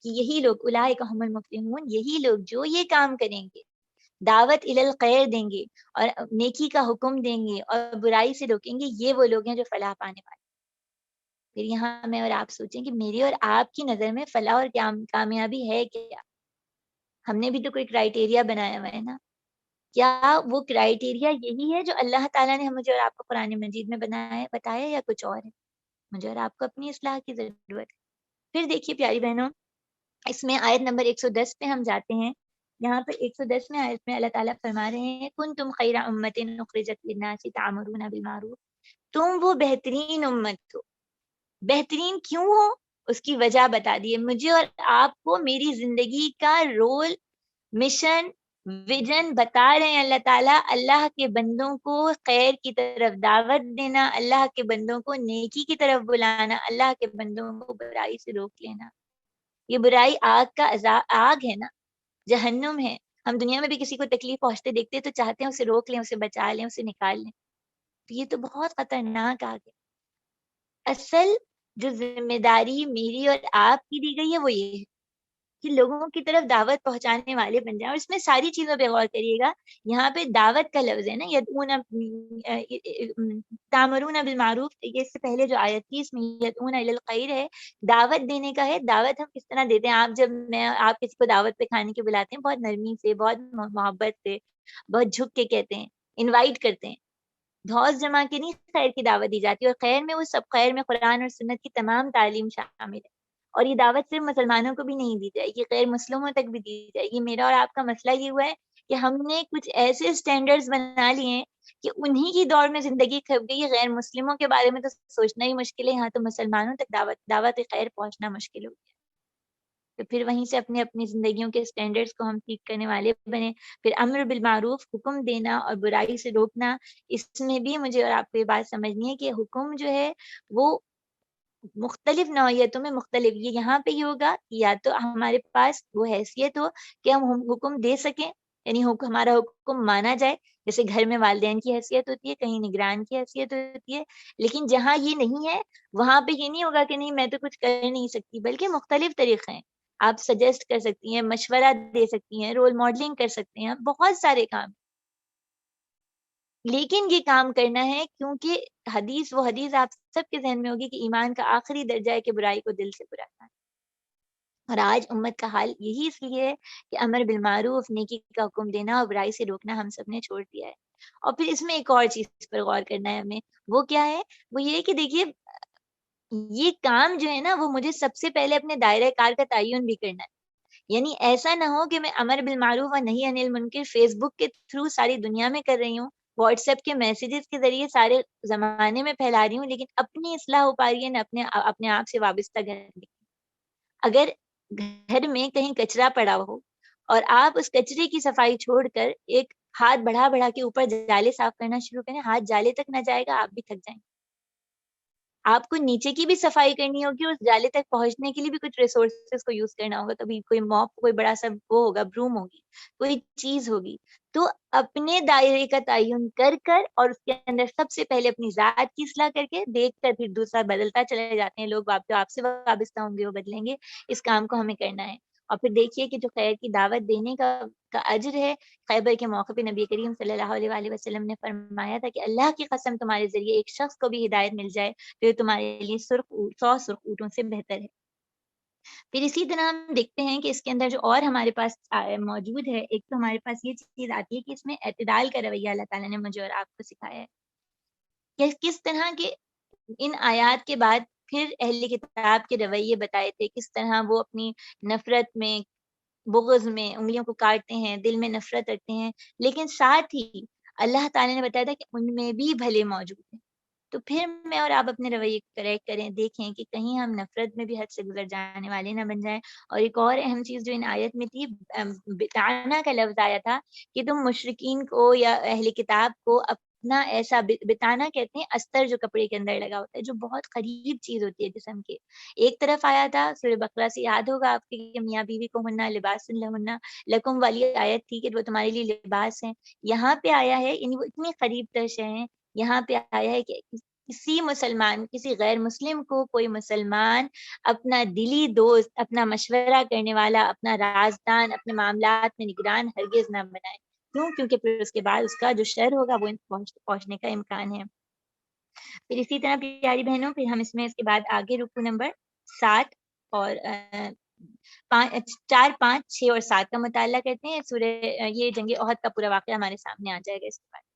کہ یہی لوگ اولئک هم المفلحون، یہی لوگ جو یہ کام کریں گے، دعوت الی الخیر دیں گے اور نیکی کا حکم دیں گے اور برائی سے روکیں گے، یہ وہ لوگ ہیں جو فلاح پانے والے. پھر یہاں میں اور آپ سوچیں کہ میری اور آپ کی نظر میں فلاح اور کامیابی ہے کیا؟ ہم نے بھی تو کوئی کرائیٹیریا بنایا ہوا ہے نا. کیا وہ کرائیٹیریا یہی ہے جو اللہ تعالیٰ نے مجھے اور آپ کو قرآن مجید میں بتایا یا کچھ اور ہے؟ مجھے اور آپ کو اپنی اصلاح کی ضرورت ہے. پھر دیکھیے پیاری بہنوں، اس میں آیت نمبر 110 پہ ہم جاتے ہیں. یہاں پہ 110 میں آیت میں اللہ تعالیٰ فرما رہے ہیں کنتم خیر امت اخرجت للناس تعمرون بالمعروف، تم وہ بہترین امت ہو. بہترین کیوں ہو؟ اس کی وجہ بتا دیے. مجھے اور آپ کو میری زندگی کا رول، مشن، ویژن بتا رہے ہیں اللہ تعالیٰ. اللہ کے بندوں کو خیر کی طرف دعوت دینا، اللہ کے بندوں کو نیکی کی طرف بلانا، اللہ کے بندوں کو برائی سے روک لینا. یہ برائی آگ کا آگ ہے نا، جہنم ہے. ہم دنیا میں بھی کسی کو تکلیف پہنچتے دیکھتے تو چاہتے ہیں اسے روک لیں، اسے بچا لیں، اسے نکال لیں. تو یہ تو بہت خطرناک آگ ہے. اصل جو ذمہ داری میری اور آپ کی دی گئی ہے وہ یہ ہے کہ لوگوں کی طرف دعوت پہنچانے والے بن جائیں. اور اس میں ساری چیزوں پہ غور کریے گا. یہاں پہ دعوت کا لفظ ہے نا، یدعون تامرون بالمعروف، یہ اس سے پہلے جو آیت تھی اس میں یدعون الی الخیر ہے، دعوت دینے کا ہے. دعوت ہم کس طرح دیتے ہیں؟ آپ کسی کو دعوت پہ کھانے کے بلاتے ہیں، بہت نرمی سے، بہت محبت سے، بہت جھک کے کہتے ہیں، انوائٹ کرتے ہیں. دھوس جما کے نہیں خیر کی دعوت دی جاتی. اور خیر میں وہ سب، خیر میں قرآن اور سنت کی تمام تعلیم شامل ہے. اور یہ دعوت صرف مسلمانوں کو بھی نہیں دی جائے گی، غیر مسلموں تک بھی دی جائے گی. میرا اور آپ کا مسئلہ یہ ہوا ہے کہ ہم نے کچھ ایسے سٹینڈرڈز بنا لیے ہیں کہ انہی کی دور میں زندگی کھپ گئی ہے. غیر مسلموں کے بارے میں تو سوچنا ہی مشکل ہے، یہاں تو مسلمانوں تک دعوت خیر پہنچنا مشکل ہو گیا. تو پھر وہیں سے اپنی زندگیوں کے سٹینڈرڈز کو ہم ٹھیک کرنے والے بنے. پھر امر بالمعروف، حکم دینا اور برائی سے روکنا. اس میں بھی مجھے اور آپ کو یہ بات سمجھنی ہے کہ حکم جو ہے وہ مختلف نوعیتوں میں مختلف. یہ یہاں پہ یہ ہوگا کہ یا تو ہمارے پاس وہ حیثیت ہو کہ ہم حکم دے سکیں، یعنی ہمارا حکم مانا جائے. جیسے گھر میں والدین کی حیثیت ہوتی ہے، کہیں نگران کی حیثیت ہوتی ہے. لیکن جہاں یہ نہیں ہے وہاں پہ یہ نہیں ہوگا کہ نہیں میں تو کچھ کر نہیں سکتی، بلکہ مختلف طریقے ہیں. آپ سجیسٹ کر سکتی ہیں، مشورہ دے سکتی ہیں، رول ماڈلنگ کر سکتے ہیں، بہت سارے کام. لیکن یہ کام کرنا ہے کیونکہ وہ حدیث آپ سب کے ذہن میں ہوگی کہ ایمان کا آخری درجہ ہے کہ برائی کو دل سے برا کرنا. اور آج امت کا حال یہی اس لیے ہے کہ امر بالمعروف، نیکی کا حکم دینا اور برائی سے روکنا ہم سب نے چھوڑ دیا ہے. اور پھر اس میں ایک اور چیز پر غور کرنا ہے ہمیں. وہ کیا ہے؟ وہ یہ کہ دیکھیے یہ کام جو ہے نا وہ مجھے سب سے پہلے اپنے دائرہ کار کا تعین بھی کرنا ہے. یعنی ایسا نہ ہو کہ میں امر بالمعروف اور نہی عن المنکر فیس بک کے تھرو ساری دنیا میں کر رہی ہوں، واٹس ایپ کے میسیجز کے ذریعے سارے زمانے میں پھیلا رہی ہوں، لیکن اپنی اصلاح ہو پا رہی ہے نہ اپنے آپ سے وابستہ گھر میں. اگر گھر میں کہیں کچرا پڑا ہو اور آپ اس کچرے کی صفائی چھوڑ کر ایک ہاتھ بڑھا کے اوپر جالے صاف کرنا شروع کریں، ہاتھ جالے تک نہ جائے گا، آپ بھی تھک جائیں گے. آپ کو نیچے کی بھی صفائی کرنی ہوگی اور جالے تک پہنچنے کے لیے بھی کچھ ریسورسز کو یوز کرنا ہوگا. کبھی کوئی موپ، کوئی بڑا سا وہ ہوگا، بروم ہوگی، کوئی چیز ہوگی. تو اپنے دائرے کا تعین کر اور اس کے اندر سب سے پہلے اپنی ذات کی اصلاح کر کے دیکھ کر پھر دوسرا بدلتا چلے جاتے ہیں لوگ. جو آپ سے وابستہ ہوں گے وہ بدلیں گے. اس کام کو ہمیں کرنا ہے. اور پھر دیکھیے کہ جو خیر کی دعوت دینے کا اجر ہے، خیبر کے موقع پہ نبی کریم صلی اللہ علیہ وآلہ وسلم نے فرمایا تھا کہ اللہ کی قسم تمہارے ذریعے ایک شخص کو بھی ہدایت مل جائے تو یہ تمہارے لیے 100 سرخ اونٹوں سے بہتر ہے. پھر اسی طرح ہم دیکھتے ہیں کہ اس کے اندر جو اور ہمارے پاس موجود ہے، ایک تو ہمارے پاس یہ چیز آتی ہے کہ اس میں اعتدال کا رویہ اللہ تعالیٰ نے مجھے اور آپ کو سکھایا ہے کہ کس طرح کے ان آیات کے بعد پھر اہل کتاب کے رویے بتائے تھے، کس طرح وہ اپنی نفرت میں، بغض میں انگلیوں کو کاٹتے ہیں، دل میں نفرت رکھتے ہیں، لیکن ساتھ ہی اللہ تعالیٰ نے بتایا تھا کہ ان میں بھی بھلے موجود ہیں. تو پھر میں اور آپ اپنے رویے کو کریکٹ کریں، دیکھیں کہ کہیں ہم نفرت میں بھی حد سے گزر جانے والے نہ بن جائیں. اور ایک اور اہم چیز جو ان آیت میں تھی، بتانا کا لفظ آیا تھا کہ تم مشرکین کو یا اہل کتاب کو اپنا ایسا بتانا کہتے ہیں استر جو کپڑے کے اندر لگا ہوتا ہے، جو بہت قریب چیز ہوتی ہے جسم کے. ایک طرف آیا تھا سورہ بقرہ سے، یاد ہوگا آپ کے کہ میاں بیوی کو ہننا لباس لہننا لکم والی آیت تھی کہ وہ تمہارے لیے لباس ہیں. یہاں پہ آیا ہے، یعنی وہ اتنی قریب تر شے ہیں، یہاں پہ آیا ہے کہ کسی مسلمان، کسی غیر مسلم کو کوئی مسلمان اپنا دلی دوست، اپنا مشورہ کرنے والا، اپنا رازدان، اپنے معاملات میں نگران ہرگز نہ بنائے. کیوں؟ کیونکہ پھر اس کے بعد اس کا جو شر ہوگا وہ پہنچنے کا امکان ہے. پھر اسی طرح پیاری بہنوں، پھر ہم اس میں اس کے بعد آگے رکو نمبر 7 اور 4، 5، 6 اور 7 کا مطالعہ کرتے ہیں. سورہ یہ جنگ احد کا پورا واقعہ ہمارے سامنے آ جائے گا اس کے بعد.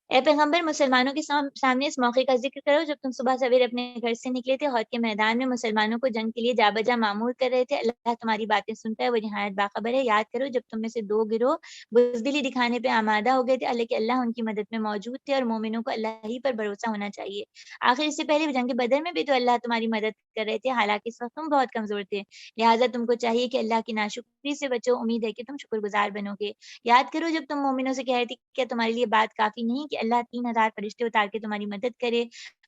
اے پیغمبر، مسلمانوں کے سامنے اس موقع کا ذکر کرو جب تم صبح سویرے اپنے گھر سے نکلے تھے. احد کے میدان میں مسلمانوں کو جنگ کے لیے جا بجا معمور کر رہے تھے. اللہ تمہاری باتیں سنتا ہے، وہ نہایت باخبر ہے. یاد کرو جب تم میں سے 2 گروہ بزدلی دکھانے پہ آمادہ ہو گئے تھے، کہ اللہ ان کی مدد میں موجود تھے اور مومنوں کو اللہ ہی پر بھروسہ ہونا چاہیے. آخر اس سے پہلے جنگ بدر میں بھی تو اللہ تمہاری مدد کر رہے تھے، حالانکہ اس وقت تم بہت کمزور تھے. لہٰذا تم کو چاہیے کہ اللہ کی ناشکری سے بچو. امید ہے کہ تم شکر گزار بنو گے. یاد کرو جب تم مومنوں سے کہہ رہے تھے کہ تمہارے لیے بات کافی نہیں کہ اللہ 3000 فرشتے اتار کے تمہاری مدد کرے.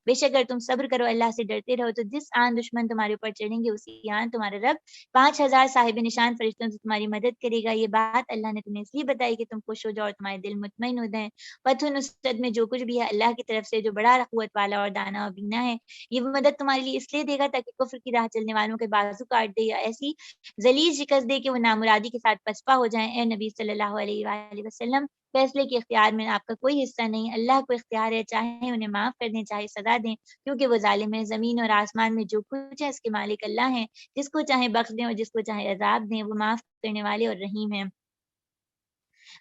بے شک اگر تم صبر کرو، اللہ سے ڈرتے رہو، تو جس آن دشمن تمہارے اوپر چڑھیں گے اسی آن تمہارا رب 5000 صاحب نشان فرشتوں سے تمہاری مدد کرے گا. یہ بات اللہ نے تمہیں اس لیے بتائی کہ تم خوش ہو جاؤ اور تمہارے دل مطمئن ہو جائیں. فتح نصرت میں جو کچھ بھی ہے اللہ کی طرف سے، جو بڑا قوت والا اور دانا اور بینا ہے. یہ مدد تمہارے لیے اس لیے دے گا تاکہ کفر کی راہ چلنے والوں کے بازو کاٹ دے یا ایسی ذلیل شکست دے کہ وہ نامرادی کے ساتھ پسپا ہو جائیں. اے نبی صلی اللہ علیہ وآلہ وسلم، فیصلے کے اختیار میں آپ کا کوئی حصہ نہیں. اللہ کو اختیار ہے، چاہے انہیں معاف کر دیں، چاہے سزا دیں، کیونکہ وہ ظالم ہے. زمین اور آسمان میں جو کچھ ہے اس کے مالک اللہ ہیں. جس کو چاہے بخش دیں اور جس کو چاہے عذاب دیں. وہ معاف کرنے والے اور رحیم ہیں.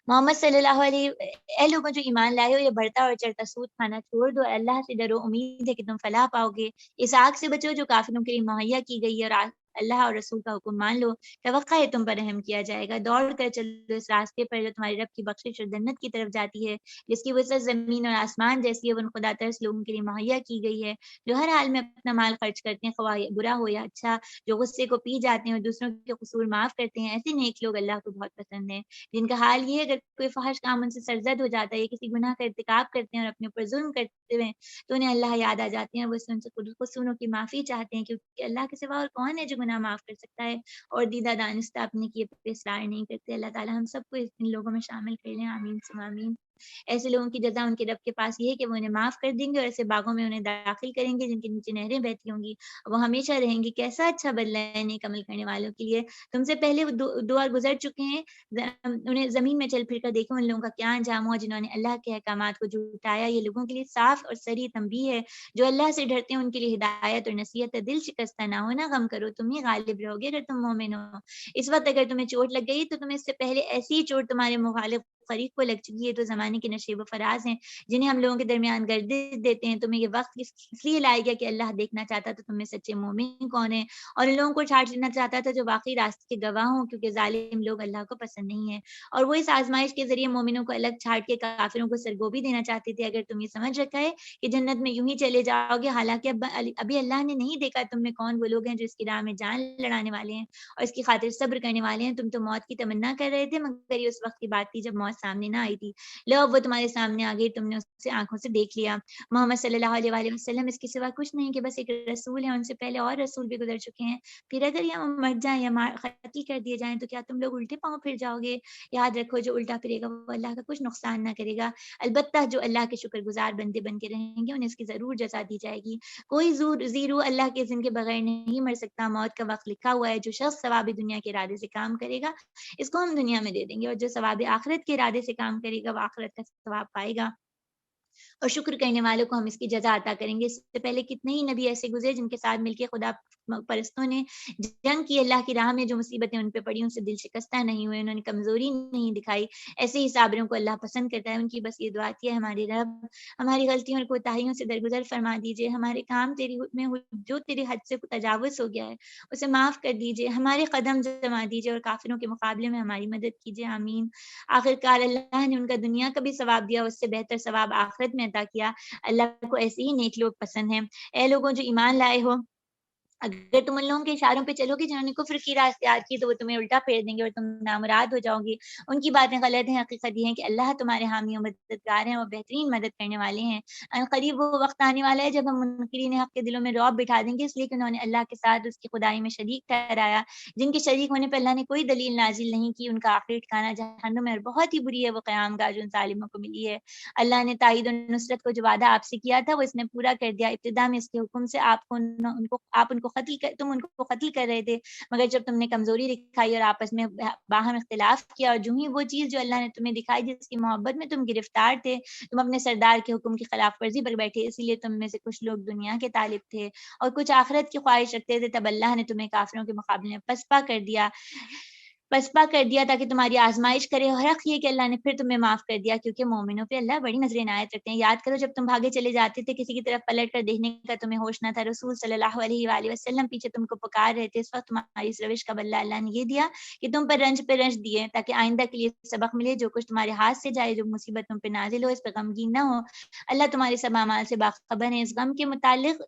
محمد صلی اللہ علیہ اے لوگوں جو ایمان لائے ہو، یہ بڑھتا اور چڑھتا سود کھانا چھوڑ دو. اللہ سے ڈرو، امید ہے کہ تم فلاح پاؤ گے. اس آگ سے بچو جو کافروں کے لیے مہیا کی گئی ہے، اور اللہ اور رسول کا حکم مان لو. توقع ہے تم پر رحم کیا جائے گا. دوڑ کر چلو اس راستے پر جو تمہارے رب کی بخشش اور جنت کی طرف جاتی ہے، جس کی وسعت زمین اور آسمان جیسی ہے. وہ خدا ترس لوگوں کے لیے مہیا کی گئی ہے، جو ہر حال میں اپنا مال خرچ کرتے ہیں، خواہ برا ہو یا اچھا، جو غصے کو پی جاتے ہیں اور دوسروں کے قصور معاف کرتے ہیں. ایسے نیک لوگ اللہ کو بہت پسند ہیں، جن کا حال یہ ہے اگر کوئی فحش کام ان سے سرزد ہو جاتا ہے یا کسی گناہ کا ارتکاب کرتے ہیں اور اپنے اوپر ظلم کرتے ہیں تو انہیں اللہ یاد آ جاتے ہیں. وہ ان سے قصوروں کی معافی چاہتے ہیں، کیونکہ اللہ کے سوا اور کون ہے جو گناہ معاف کر سکتا ہے. اور دیدہ دانستہ اپنے کیے پہ اصرار نہیں کرتے. اللہ تعالی ہم سب کو ان لوگوں میں شامل کر لیں. آمین ثم آمین. ایسے لوگوں کی جزا ان کے رب کے پاس یہ ہے کہ وہ انہیں معاف کر دیں گے اور ایسے باغوں میں انہیں داخل کریں گے جن کے نیچے نہریں بہتی ہوں گی. وہ ہمیشہ رہیں گے. کیسا اچھا بدلہ ہے نیک عمل کرنے والوں کے لیے. تم سے پہلے وہ دو گزر چکے ہیں، انہیں زمین میں چل پھر کر دیکھو ان لوگوں کا کیا انجام ہوا جنہوں نے اللہ کے احکامات کو جھٹلایا. یہ لوگوں کے لیے صاف اور صریح تنبیہ ہے. جو اللہ سے ڈرتے ہیں ان کے لیے ہدایت اور نصیحت ہے. دل شکستہ نہ ہونا، غم کرو، تم ہی غالب رہو گے اگر تم مومن ہو. اس وقت اگر تمہیں چوٹ لگ گئی تو تمہیں اس سے پہلے ایسی ہی چوٹ تمہارے مخالف فریق کو لگ چکی ہے. تو زمانے کے نشیب و فراز ہیں جنہیں ہم لوگوں کے درمیان گردش دیتے ہیں. تمہیں یہ وقت اس لیے لائے گیا کہ اللہ دیکھنا چاہتا تو تم میں سچے مومن کون ہیں، اور ان لوگوں کو چھانٹ لینا چاہتا تھا جو واقعی راستے کے گواہ ہوں، کیونکہ ظالم لوگ اللہ کو پسند نہیں ہیں. اور وہ اس آزمائش کے ذریعے مومنوں کو الگ چھانٹ کے کافروں کو سرگوبی دینا چاہتے تھے. اگر تم یہ سمجھ رکھا ہے کہ جنت میں یوں ہی چلے جاؤ گے، حالانکہ ابھی اللہ نے نہیں دیکھا تم میں کون وہ لوگ ہیں جو اس کی راہ میں جان لڑانے والے ہیں اور اس کی خاطر صبر کرنے والے ہیں. تم تو موت کی تمنا کر رہے تھے، مگر یہ اس وقت کی بات تھی جب موت سامنے نہ آئی تھی. لو جب وہ تمہارے سامنے آ گئی تم نے اسے آنکھوں سے دیکھ لیا۔ محمد صلی اللہ علیہ وآلہ وسلم اس کے سوا کچھ نہیں کہ بس ایک رسول ہے، ان سے پہلے اور رسول بھی گزر چکے ہیں۔ پھر اگر یہ مر جائیں یا قتل کر دیے جائیں تو کیا تم لوگ الٹے پاؤں پھر جاؤ گے؟ یاد رکھو جو الٹا پھرے گا وہ اللہ کا کچھ نقصان نہ کرے گا، البتہ جو اللہ کے شکر گزار بندے بن کے رہیں گے انہیں اس کی ضرور جزا دی جائے گی۔ کوئی زیرو اللہ کے اذن کے بغیر نہیں مر سکتا، موت کا وقت لکھا ہوا ہے۔ جو شخص ثواب دنیا کے ارادے سے کام کرے گا اس کو ہم دنیا میں دے دیں گے، اور جو ثواب آخرت کے ارادے سے کام کرے گا وہ آخرت کا ثواب پائے گا، اور شکر کرنے والوں کو ہم اس کی جزا عطا کریں گے۔ اس سے پہلے کتنے ہی نبی ایسے گزرے جن کے ساتھ مل کے خدا پرستوں نے جنگ کی، اللہ کی راہ میں جو مصیبتیں ان پہ پڑی ان سے دل شکستہ نہیں ہوئے، انہوں نے کمزوری نہیں دکھائی۔ ایسے ہی صابروں کو اللہ پسند کرتا ہے۔ ان کی بس یہ دعا ہے، ہمارے رب ہماری غلطیوں اور کوتاہیوں سے درگزر فرما دیجیے، ہمارے کام میں جو تیری حد سے تجاوز ہو گیا ہے اسے معاف کر دیجیے، ہمارے قدم جما دیجیے اور کافروں کے مقابلے میں ہماری مدد کیجیے، آمین۔ آخرکار اللہ نے ان کا دنیا کا بھی ثواب دیا، اس سے بہتر ثواب آخرت میں عطا کیا۔ اللہ کو ایسے ہی نیک لوگ پسند ہیں۔ اے لوگوں جو ایمان لائے ہو، اگر تم ان لوگوں کے اشاروں پہ چلو گے جنہوں نے کفر کی راہ اختیار کی تو وہ تمہیں الٹا پھیر دیں گے اور تم نامراد ہو جاؤ گی۔ ان کی باتیں غلط ہیں، حقیقت یہ ہے کہ اللہ تمہارے حامی و مددگار ہیں اور بہترین مدد کرنے والے ہیں۔ ان قریب وہ وقت آنے والا ہے جب ہم منکرین حق کے دلوں میں رعب بٹھا دیں گے، اس لیے کہ انہوں نے اللہ کے ساتھ اس کی خدائی میں شریک ٹھہرایا۔ جن کے شریک ہونے پہ اللہ نے کوئی دلیل نازل نہیں کی، ان کا آخری ٹھکانہ جہنم ہے اور بہت ہی بری ہے وہ قیام گاہ جو ان ظالموں کو ملی ہے۔ اللہ نے تائید و نصرت کو جو وعدہ آپ سے کیا تھا وہ اس نے پورا کر دیا۔ ابتدا میں اس کے حکم سے آپ ان کو تم ان کو قتل کر رہے تھے، مگر جب تم نے کمزوری دکھائی اور آپس میں باہم اختلاف کیا، اور جو ہی وہ چیز جو اللہ نے تمہیں دکھائی جس کی محبت میں تم گرفتار تھے، تم اپنے سردار کے حکم کی خلاف ورزی پر بیٹھے، اسی لیے تم میں سے کچھ لوگ دنیا کے طالب تھے اور کچھ آخرت کی خواہش رکھتے تھے، تب اللہ نے تمہیں کافروں کے مقابلے میں پسپا کر دیا تاکہ تمہاری آزمائش کرے، اور حق یہ کہ اللہ نے پھر تمہیں معاف کر دیا کیونکہ مومنوں پہ اللہ بڑی نظر عنایت رکھتے ہیں۔ یاد کرو جب تم بھاگے چلے جاتے تھے، کسی کی طرف پلٹ کر دیکھنے کا تمہیں ہوش نہ تھا، رسول صلی اللہ علیہ وآلہ وسلم پیچھے تم کو پکار رہے تھے، اس وقت تمہاری اس روش کا بدلہ اللہ نے یہ دیا کہ تم پر رنج پہ رنج دیے تاکہ آئندہ کے لیے سبق ملے، جو کچھ تمہارے ہاتھ سے جائے، جو مصیبت تم پہ نازل ہو اس پہ غمگین نہ ہو، اللہ تمہارے سب اعمال سے باخبر ہے۔ اس غم کے متعلق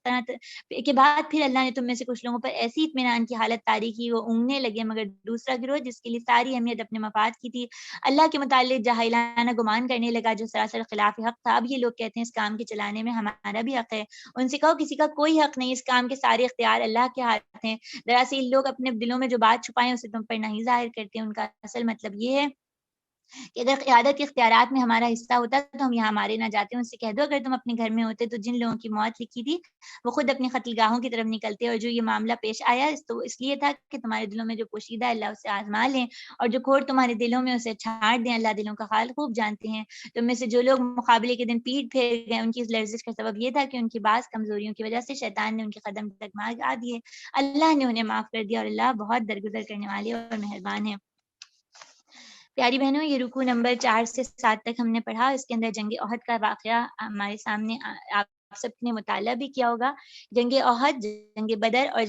کے بعد پھر اللہ نے تم میں سے کچھ لوگوں پر ایسی اطمینان کی حالت طاری کی وہ اونگنے لگے، مگر دوسرا گروہ جس کے لیے ساری اہمیت اپنے مفاد کی تھی اللہ کے متعلق جاہلانہ گمان کرنے لگا جو سراسر خلاف حق تھا۔ اب یہ لوگ کہتے ہیں اس کام کے چلانے میں ہمارا بھی حق ہے، ان سے کہو کسی کا کوئی حق نہیں، اس کام کے سارے اختیار اللہ کے ہاتھ ہیں۔ دراصل لوگ اپنے دلوں میں جو بات چھپائیں اسے تم پر نہیں ظاہر کرتے، ان کا اصل مطلب یہ ہے کہ اگر قیادت کے اختیارات میں ہمارا حصہ ہوتا تو ہم یہاں مارے نہ جاتے۔ ان سے کہہ دو اگر تم اپنے گھر میں ہوتے تو جن لوگوں کی موت لکھی تھی وہ خود اپنی قتل گاہوں کی طرف نکلتے، اور جو یہ معاملہ پیش آیا تو اس لیے تھا کہ تمہارے دلوں میں جو پوشیدہ ہے اللہ اسے آزما لیں، اور جو کھوٹ تمہارے دلوں میں اسے چھاڑ دیں، اللہ دلوں کا حال خوب جانتے ہیں۔ تم میں سے جو لوگ مقابلے کے دن پیٹ پھیر گئے ان کی اس لرزش کا سبب یہ تھا کہ ان کی بعض کمزوریوں کی وجہ سے شیطان نے ان کے قدم ڈگمگا دیے، اللہ نے انہیں معاف کر دیا اور اللہ بہت درگزر کرنے والے اور مہربان ہے۔ پیاری بہنوں، یہ رکوع نمبر 4 سے 7 تک ہم نے پڑھا، اس کے اندر جنگ احد کا واقعہ ہمارے سامنے آپ سب نے مطالعہ بھی کیا ہوگا۔ جنگ احد، جنگ بدر اور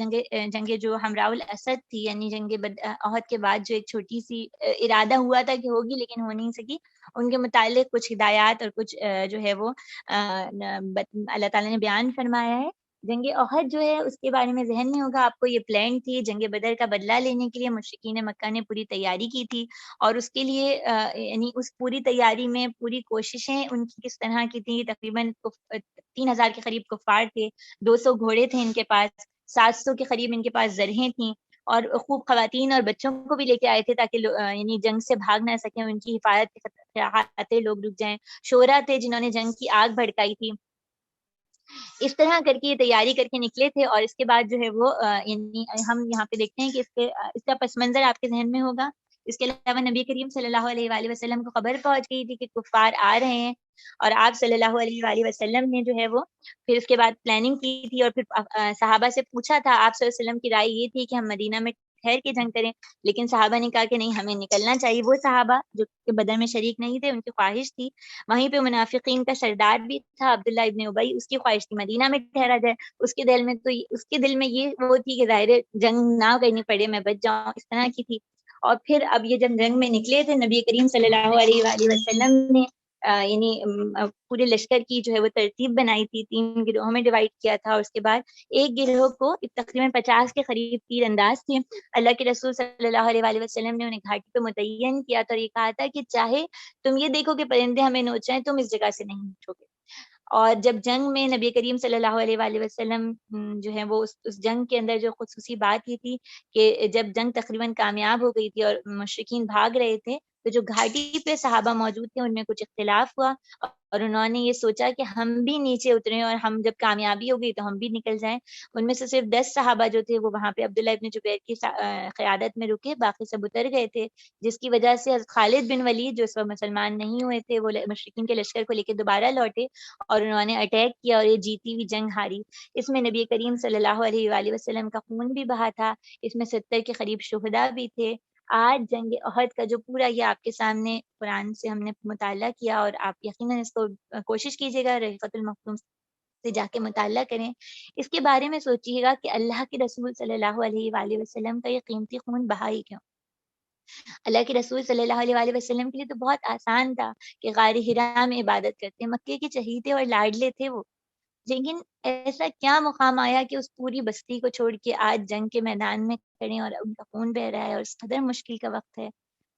جنگ جو ہمراء الاسد تھی، یعنی جنگ احد کے بعد جو ایک چھوٹی سی ارادہ ہوا تھا کہ ہوگی لیکن ہو نہیں سکی، ان کے متعلق کچھ ہدایات اور کچھ جو ہے وہ اللہ تعالیٰ نے بیان فرمایا ہے۔ جنگ احد جو ہے اس کے بارے میں ذہن میں ہوگا آپ کو، یہ پلان تھی جنگ بدر کا بدلہ لینے کے لیے مشرکین مکہ نے پوری تیاری کی تھی، اور اس کے لیے یعنی اس پوری تیاری میں پوری کوششیں ان کی کس طرح کی تھی۔ تقریباً 3000 کے قریب کفار تھے، 200 گھوڑے تھے ان کے پاس، 700 کے قریب ان کے پاس زرہیں تھیں، اور خوب خواتین اور بچوں کو بھی لے کے آئے تھے تاکہ یعنی جنگ سے بھاگ نہ سکیں، ان کی حفاظت کے خاطر لوگ رک جائیں۔ شورا تھے جنہوں نے جنگ کی آگ بھڑکائی تھی۔ اس طرح کر کے یہ تیاری کر کے نکلے تھے، اور اس کے بعد جو ہے وہ یعنی ہم یہاں پہ دیکھتے ہیں کہ اس کا پس منظر آپ کے ذہن میں ہوگا۔ اس کے علاوہ نبی کریم صلی اللہ علیہ وآلہ وسلم کو خبر پہنچ گئی تھی کہ کفار آ رہے ہیں، اور آپ صلی اللہ علیہ وآلہ وسلم نے جو ہے وہ پھر اس کے بعد پلاننگ کی تھی، اور پھر صحابہ سے پوچھا تھا۔ آپ صلی اللہ علیہ وسلم کی رائے یہ تھی کہ ہم مدینہ میں ٹھہر کے جنگ کریں، لیکن صحابہ نے کہا کہ نہیں، ہمیں نکلنا چاہیے۔ وہ صحابہ جو کہ بدر میں شریک نہیں تھے ان کی خواہش تھی، وہیں پہ منافقین کا سردار بھی تھا عبداللہ ابن ابی، اس کی خواہش تھی مدینہ میں ٹھہرا جائے، اس کے دل میں یہ وہ تھی کہ ظاہر جنگ نہ کرنی پڑے، میں بچ جاؤں، اس طرح کی تھی۔ اور پھر اب یہ جب جنگ میں نکلے تھے، نبی کریم صلی اللہ علیہ وآلہ وسلم نے یعنی پورے لشکر کی جو ہے وہ ترتیب بنائی تھی، 3 گروہوں میں ڈیوائڈ کیا تھا، اور اس کے بعد ایک گروہ کو تقریباً 50 کے قریب تیر انداز تھے، اللہ کے رسول صلی اللہ علیہ وآلہ وسلم نے انہیں گھاٹی پہ متعین کیا تھا اور یہ کہا تھا کہ چاہے تم یہ دیکھو کہ پرندے ہمیں نوچ رہے ہیں، تم اس جگہ سے نہیں نوچو گے۔ اور جب جنگ میں نبی کریم صلی اللہ علیہ وآلہ وسلم جو ہے وہ اس جنگ کے اندر جو خصوصی بات یہ تھی کہ جب جنگ تقریباً کامیاب ہو گئی تھی اور مشرکین بھاگ رہے تھے، تو جو گھاٹی پہ صحابہ موجود تھے ان میں کچھ اختلاف ہوا، اور انہوں نے یہ سوچا کہ ہم بھی نیچے اتریں اور ہم جب کامیابی ہو گئی تو ہم بھی نکل جائیں۔ ان میں سے صرف 10 صحابہ جو تھے وہ وہاں پہ عبداللہ ابن جبیر کی قیادت میں رکے، باقی سب اتر گئے تھے، جس کی وجہ سے خالد بن ولید جو اس وقت مسلمان نہیں ہوئے تھے، وہ مشرکین کے لشکر کو لے کے دوبارہ لوٹے اور انہوں نے اٹیک کیا اور یہ جیتی ہوئی جنگ ہاری۔ اس میں نبی کریم صلی اللہ علیہ وآلہ وسلم کا خون بھی بہا تھا، اس میں 70 کے قریب شہداء بھی تھے۔ آج جنگ احد کا جو پورا یہ آپ کے سامنے قرآن سے ہم نے مطالعہ کیا، اور آپ یقیناً اس کو کوشش کیجیے گا رحیقۃ المختوم سے جا کے مطالعہ کریں، اس کے بارے میں سوچیے گا کہ اللہ کے رسول صلی اللہ علیہ وآلہ وسلم کا یہ قیمتی خون بہا ہی کیوں؟ اللہ کے رسول صلی اللہ علیہ وآلہ وسلم کے لیے تو بہت آسان تھا کہ غار حرا میں عبادت کرتے، مکے کے چہیتے اور لاڈلے تھے وہ، لیکن ایسا کیا مقام آیا کہ اس پوری بستی کو چھوڑ کے آج جنگ کے میدان میں کھڑے ہیں اور ان کا خون بہ رہا ہے اور اس قدر مشکل کا وقت ہے۔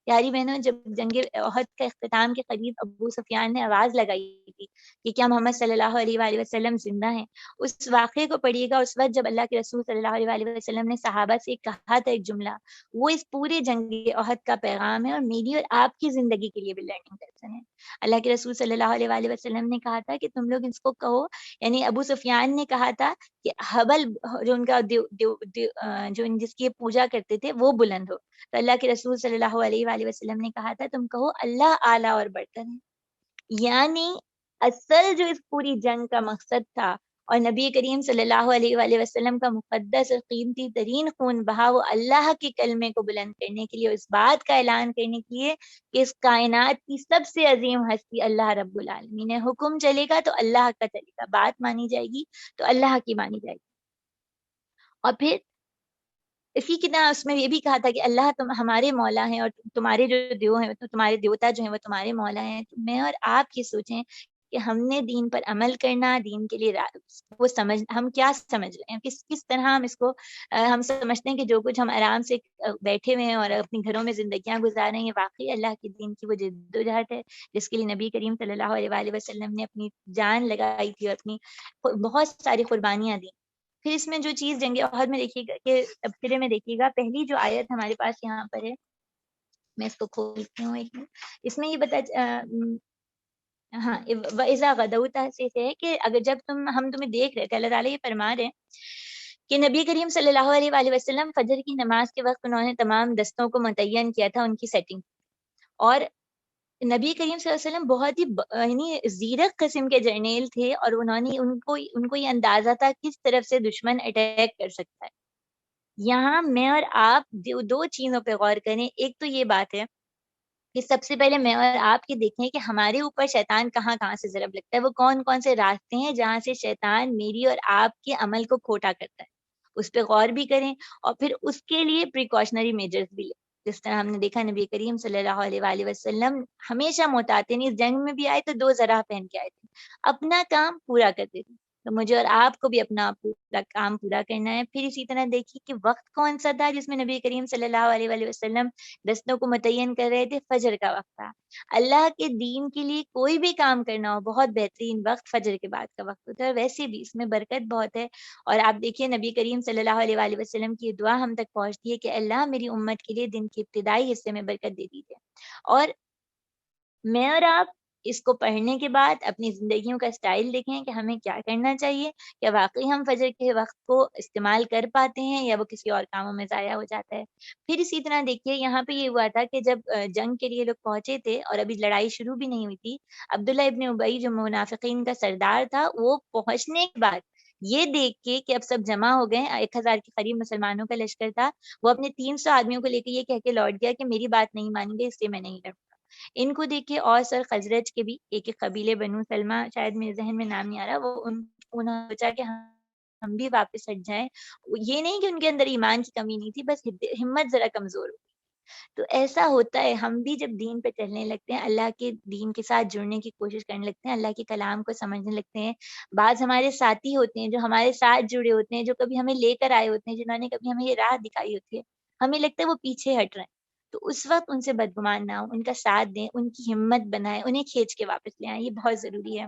پیاری بہنوں، جب جنگ احد کے اختتام کے قریب ابو سفیان نے آواز لگائی تھی کہ کیا محمد صلی اللہ علیہ وآلہ وسلم زندہ ہیں، اس واقعے کو پڑھیے گا۔ اس وقت جب اللہ کے رسول صلی اللہ علیہ وآلہ وسلم نے صحابہ سے کہا تھا ایک جملہ، وہ اس پورے جنگ احد کا پیغام ہے اور میری اور آپ کی زندگی کے لیے بھی لرننگ لیسن ہے۔ اللہ کے رسول صلی اللہ علیہ وآلہ وسلم نے کہا تھا کہ تم لوگ اس کو کہو، یعنی ابو سفیان نے کہا تھا کہ حبل جو ان کا جو جس کی پوجا کرتے تھے وہ بلند ہو، تو اللہ کے رسول صلی اللہ علیہ وآلہ وسلم نے کہا تھا تم کہو اللہ اعلیٰ اور برتر ہے۔ یعنی اصل جو اس پوری جنگ کا مقصد تھا اور نبی کریم صلی اللہ علیہ وآلہ وسلم کا مقدس اور قیمتی ترین خون بہا، وہ اللہ کے کلمے کو بلند کرنے کے لیے اور اس بات کا اعلان کرنے کے لیے کہ اس کائنات کی سب سے عظیم ہستی اللہ رب العالمین ہے، حکم چلے گا تو اللہ کا چلے گا، بات مانی جائے گی تو اللہ کی مانی جائے گی۔ اور پھر اسی کی طرح اس میں یہ بھی کہا تھا کہ اللہ تم ہمارے مولا ہیں اور تمہارے جو دیو ہیں، تو تمہارے دیوتا جو ہیں وہ تمہارے مولا ہیں۔ تو میں اور آپ یہ سوچیں کہ ہم نے دین پر عمل کرنا، دین کے لیے وہ ہم کیا سمجھ رہے ہیں، کس طرح ہم اس کو ہم سمجھتے ہیں کہ جو کچھ ہم آرام سے بیٹھے ہوئے ہیں اور اپنی گھروں میں زندگیاں گزار رہے ہیں، یہ واقعی اللہ کے دین کی وہ جد و جہد ہے جس کے لیے نبی کریم صلی اللہ علیہ وآلہ وسلم نے اپنی جان لگائی تھی اور اپنی بہت ساری قربانیاں دی۔ پھر اس میں جو چیز جنگ احد میں دیکھیے گا کہ تبصرے میں دیکھیے گا، پہلی جو آیت ہمارے پاس یہاں پر ہے، میں اس کو کھولتی ہوں ایک منٹ، اس میں یہ ہاں وَإِذَا غَدَوْتَ سے ہے کہ اگر جب ہم تمہیں دیکھ رہے تھے، اللہ تعالیٰ یہ فرما رہے ہیں کہ نبی کریم صلی اللہ علیہ وآلہ وسلم فجر کی نماز کے وقت انہوں نے تمام دستوں کو متعین کیا تھا ان کی سیٹنگ، اور نبی کریم صلی اللہ علیہ وسلم بہت ہی یعنی زیرک قسم کے جرنیل تھے، اور انہوں نے ان کو یہ اندازہ تھا کس طرف سے دشمن اٹیک کر سکتا ہے۔ یہاں میں اور آپ دو چیزوں پہ غور کریں، ایک تو یہ بات ہے کہ سب سے پہلے میں اور آپ یہ دیکھیں کہ ہمارے اوپر شیطان کہاں کہاں سے ضرب لگتا ہے، وہ کون کون سے راستے ہیں جہاں سے شیطان میری اور آپ کے عمل کو کھوٹا کرتا ہے، اس پہ غور بھی کریں اور پھر اس کے لیے پریکاشنری میجرز بھی لیں۔ جس طرح ہم نے دیکھا نبی کریم صلی اللہ علیہ وآلہ وسلم ہمیشہ محتاطین، اس جنگ میں بھی آئے تو 2 ذرا پہن کے آئے تھے، اپنا کام پورا کرتے تھے، تو مجھے اور آپ کو بھی اپنا پورا کام پورا کرنا ہے۔ پھر اسی طرح دیکھیے کہ وقت کون سا تھا جس میں نبی کریم صلی اللہ علیہ وآلہ وسلم دستوں کو متعین کر رہے تھے، فجر کا وقت تھا۔ اللہ کے دین کے لیے کوئی بھی کام کرنا ہو بہت بہترین وقت فجر کے بعد کا وقت ہوتا ہے، ویسے بھی اس میں برکت بہت ہے۔ اور آپ دیکھیے نبی کریم صلی اللہ علیہ وآلہ وسلم کی دعا ہم تک پہنچتی ہے کہ اللہ میری امت کے لیے دن کے ابتدائی حصے میں برکت دے دیجیے، اور میں اور آپ اس کو پڑھنے کے بعد اپنی زندگیوں کا اسٹائل دیکھیں کہ ہمیں کیا کرنا چاہیے، کیا واقعی ہم فجر کے وقت کو استعمال کر پاتے ہیں یا وہ کسی اور کاموں میں ضائع ہو جاتا ہے۔ پھر اسی طرح دیکھیے یہاں پہ یہ ہوا تھا کہ جب جنگ کے لیے لوگ پہنچے تھے اور ابھی لڑائی شروع بھی نہیں ہوئی تھی، عبداللہ ابن ابی جو منافقین کا سردار تھا، وہ پہنچنے کے بعد یہ دیکھ کے کہ اب سب جمع ہو گئے، 1000 کے قریب مسلمانوں کا لشکر تھا، وہ اپنے 300 آدمیوں کو لے کے یہ کہہ کے لوٹ گیا کہ میری بات نہیں مانیں گے اس لیے میں نہیں لڑوں گا۔ ان کو دیکھے اور سر خزرج کے بھی ایک قبیلے بنو سلمہ، شاید میرے ذہن میں نام نہیں آ رہا، وہ انہوں نے سوچا کہ ہم بھی واپس ہٹ جائیں۔ یہ نہیں کہ ان کے اندر ایمان کی کمی نہیں تھی، بس ہمت ذرا کمزور ہو، تو ایسا ہوتا ہے، ہم بھی جب دین پہ چلنے لگتے ہیں، اللہ کے دین کے ساتھ جڑنے کی کوشش کرنے لگتے ہیں، اللہ کے کلام کو سمجھنے لگتے ہیں، بعض ہمارے ساتھی ہوتے ہیں جو ہمارے ساتھ جڑے ہوتے ہیں، جو کبھی ہمیں لے کر آئے ہوتے ہیں، جنہوں نے کبھی ہمیں یہ راہ دکھائی ہوتی ہے، ہمیں لگتا ہے وہ پیچھے ہٹ رہے ہیں، تو اس وقت ان سے بدگمان نہ ہو، ان کا ساتھ دیں، ان کی ہمت بنائیں، انہیں کھینچ کے واپس لے آئیں، یہ بہت ضروری ہے۔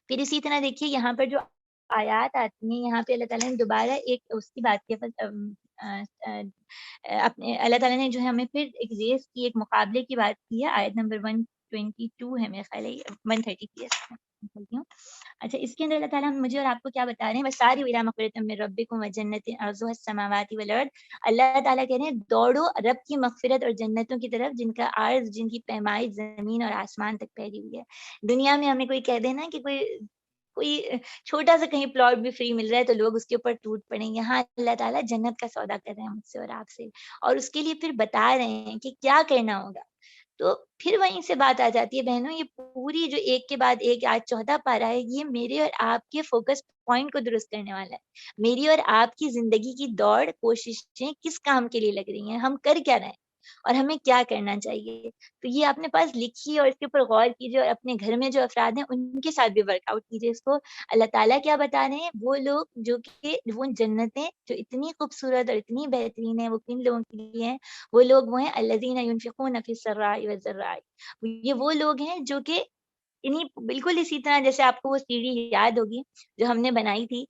پھر اسی طرح دیکھیے یہاں پر جو آیات آتی ہیں، یہاں پہ اللہ تعالیٰ نے دوبارہ ایک اس کی بات کی اپنے اللہ تعالیٰ نے جو ہے ہمیں پھر ایک ریس کی، ایک مقابلے کی بات کی ہے، آیت نمبر 122 ہے میرے خیال ہے، 130 کی ہے، بولتی ہوں۔ اچھا، اس کے اندر اللہ تعالیٰ مجھے اور آپ کو کیا بتا رہے ہیں، وَسَارِعُوا إِلَىٰ مَغْفِرَةٍ مِّن رَّبِّكُمْ وَجَنَّةٍ عَرْضُهَا السَّمَاوَاتُ وَالْأَرْضُ۔ اللہ تعالیٰ کہہ رہے ہیں دوڑو رب کی مغفرت اور جنتوں کی طرف، جن کا عرض، جن کی پیمائش زمین اور آسمان تک پھیلی ہوئی ہے۔ دنیا میں ہمیں کوئی کہہ دینا کہ کوئی کوئی چھوٹا سا کہیں پلاٹ بھی فری مل رہا ہے تو لوگ اس کے اوپر ٹوٹ پڑیں گے، یہاں اللہ تعالیٰ جنت کا سودا کر رہے ہیں مجھ سے اور آپ سے، اور اس کے لیے پھر بتا رہے ہیں کہ کیا کرنا ہوگا۔ تو پھر وہیں سے بات آ جاتی ہے بہنوں، یہ پوری جو ایک کے بعد ایک آج 14 پارہ ہے، یہ میرے اور آپ کے فوکس پوائنٹ کو درست کرنے والا ہے۔ میری اور آپ کی زندگی کی دوڑ، کوششیں کس کام کے لیے لگ رہی ہیں، ہم کر کیا رہے ہیں اور ہمیں کیا کرنا چاہیے۔ تو یہ اپنے پاس لکھیے اور اس کے اوپر غور کیجیے، اور اپنے گھر میں جو افراد ہیں ان کے ساتھ بھی ورک آؤٹ کیجیے اس کو۔ اللہ تعالیٰ کیا بتا رہے ہیں، وہ لوگ جو کہ وہ جنتیں جو اتنی خوبصورت اور اتنی بہترین ہیں، وہ کن لوگوں کے لیے ہیں، وہ لوگ وہ ہیں الذین ینفقون فی السراء والضراء، یہ وہ لوگ ہیں جو کہ بالکل اسی طرح جیسے آپ کو وہ سیڑھی یاد ہوگی جو ہم نے بنائی تھی،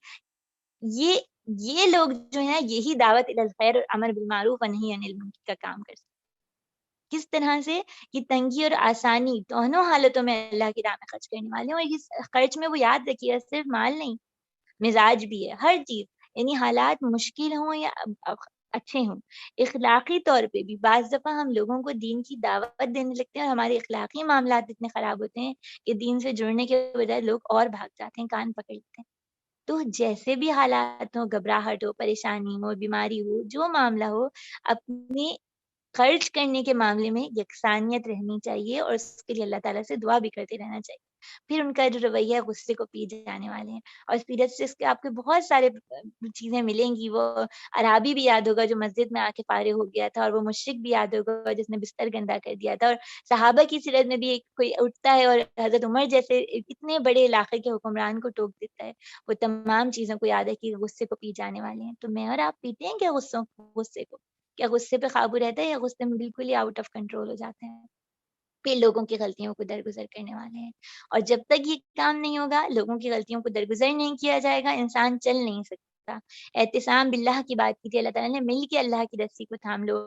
یہ یہ لوگ جو ہیں یہی دعوت الی الخیر اور امر بالمعروف و نہی عن المنکر کا کام کر سکتے ہیں۔ کس طرح سے کہ تنگی اور آسانی دونوں حالتوں میں اللہ کی راہ میں خرچ کرنے والے ہیں، اور اس خرچ میں وہ یاد رکھیے صرف مال نہیں، مزاج بھی ہے، ہر چیز، یعنی حالات مشکل ہوں یا اچھے ہوں، اخلاقی طور پہ بھی بعض دفعہ ہم لوگوں کو دین کی دعوت دینے لگتے ہیں اور ہمارے اخلاقی معاملات اتنے خراب ہوتے ہیں کہ دین سے جڑنے کے بجائے لوگ اور بھاگ جاتے ہیں، کان پکڑ لیتے ہیں۔ تو جیسے بھی حالات ہو، گھبراہٹ ہو، پریشانی ہو، بیماری ہو، جو معاملہ ہو، اپنی خرچ کرنے کے معاملے میں یکسانیت رہنی چاہیے، اور اس کے لیے اللہ تعالیٰ سے دعا بھی کرتے رہنا چاہیے۔ پھر ان کا جو رویہ ہے غصے کو پی جانے والے ہیں، اور سیرت سے اس کے آپ کو بہت سارے چیزیں ملیں گی۔ وہ عرابی بھی یاد ہوگا جو مسجد میں آ کے فارغ ہو گیا تھا، اور وہ مشرک بھی یاد ہوگا جس نے بستر گندا کر دیا تھا، اور صحابہ کی سیرت میں بھی ایک کوئی اٹھتا ہے اور حضرت عمر جیسے اتنے بڑے علاقے کے حکمران کو ٹوک دیتا ہے، وہ تمام چیزوں کو یاد ہے کہ غصے کو پی جانے والے ہیں۔ تو میں اور آپ پیتے ہیں کیا غصے کو؟ کیا غصے پہ قابو رہتا ہے، یا غصے میں بالکل ہی آؤٹ آف کنٹرول ہو جاتے ہیں؟ پھر لوگوں کی غلطیوں کو درگزر کرنے والے ہیں، اور جب تک یہ کام نہیں ہوگا، لوگوں کی غلطیوں کو درگزر نہیں کیا جائے گا، انسان چل نہیں سکتا۔ اعتصام باللہ کی بات کی تھی اللہ تعالیٰ نے، مل کے اللہ کی رسی کو تھام لو۔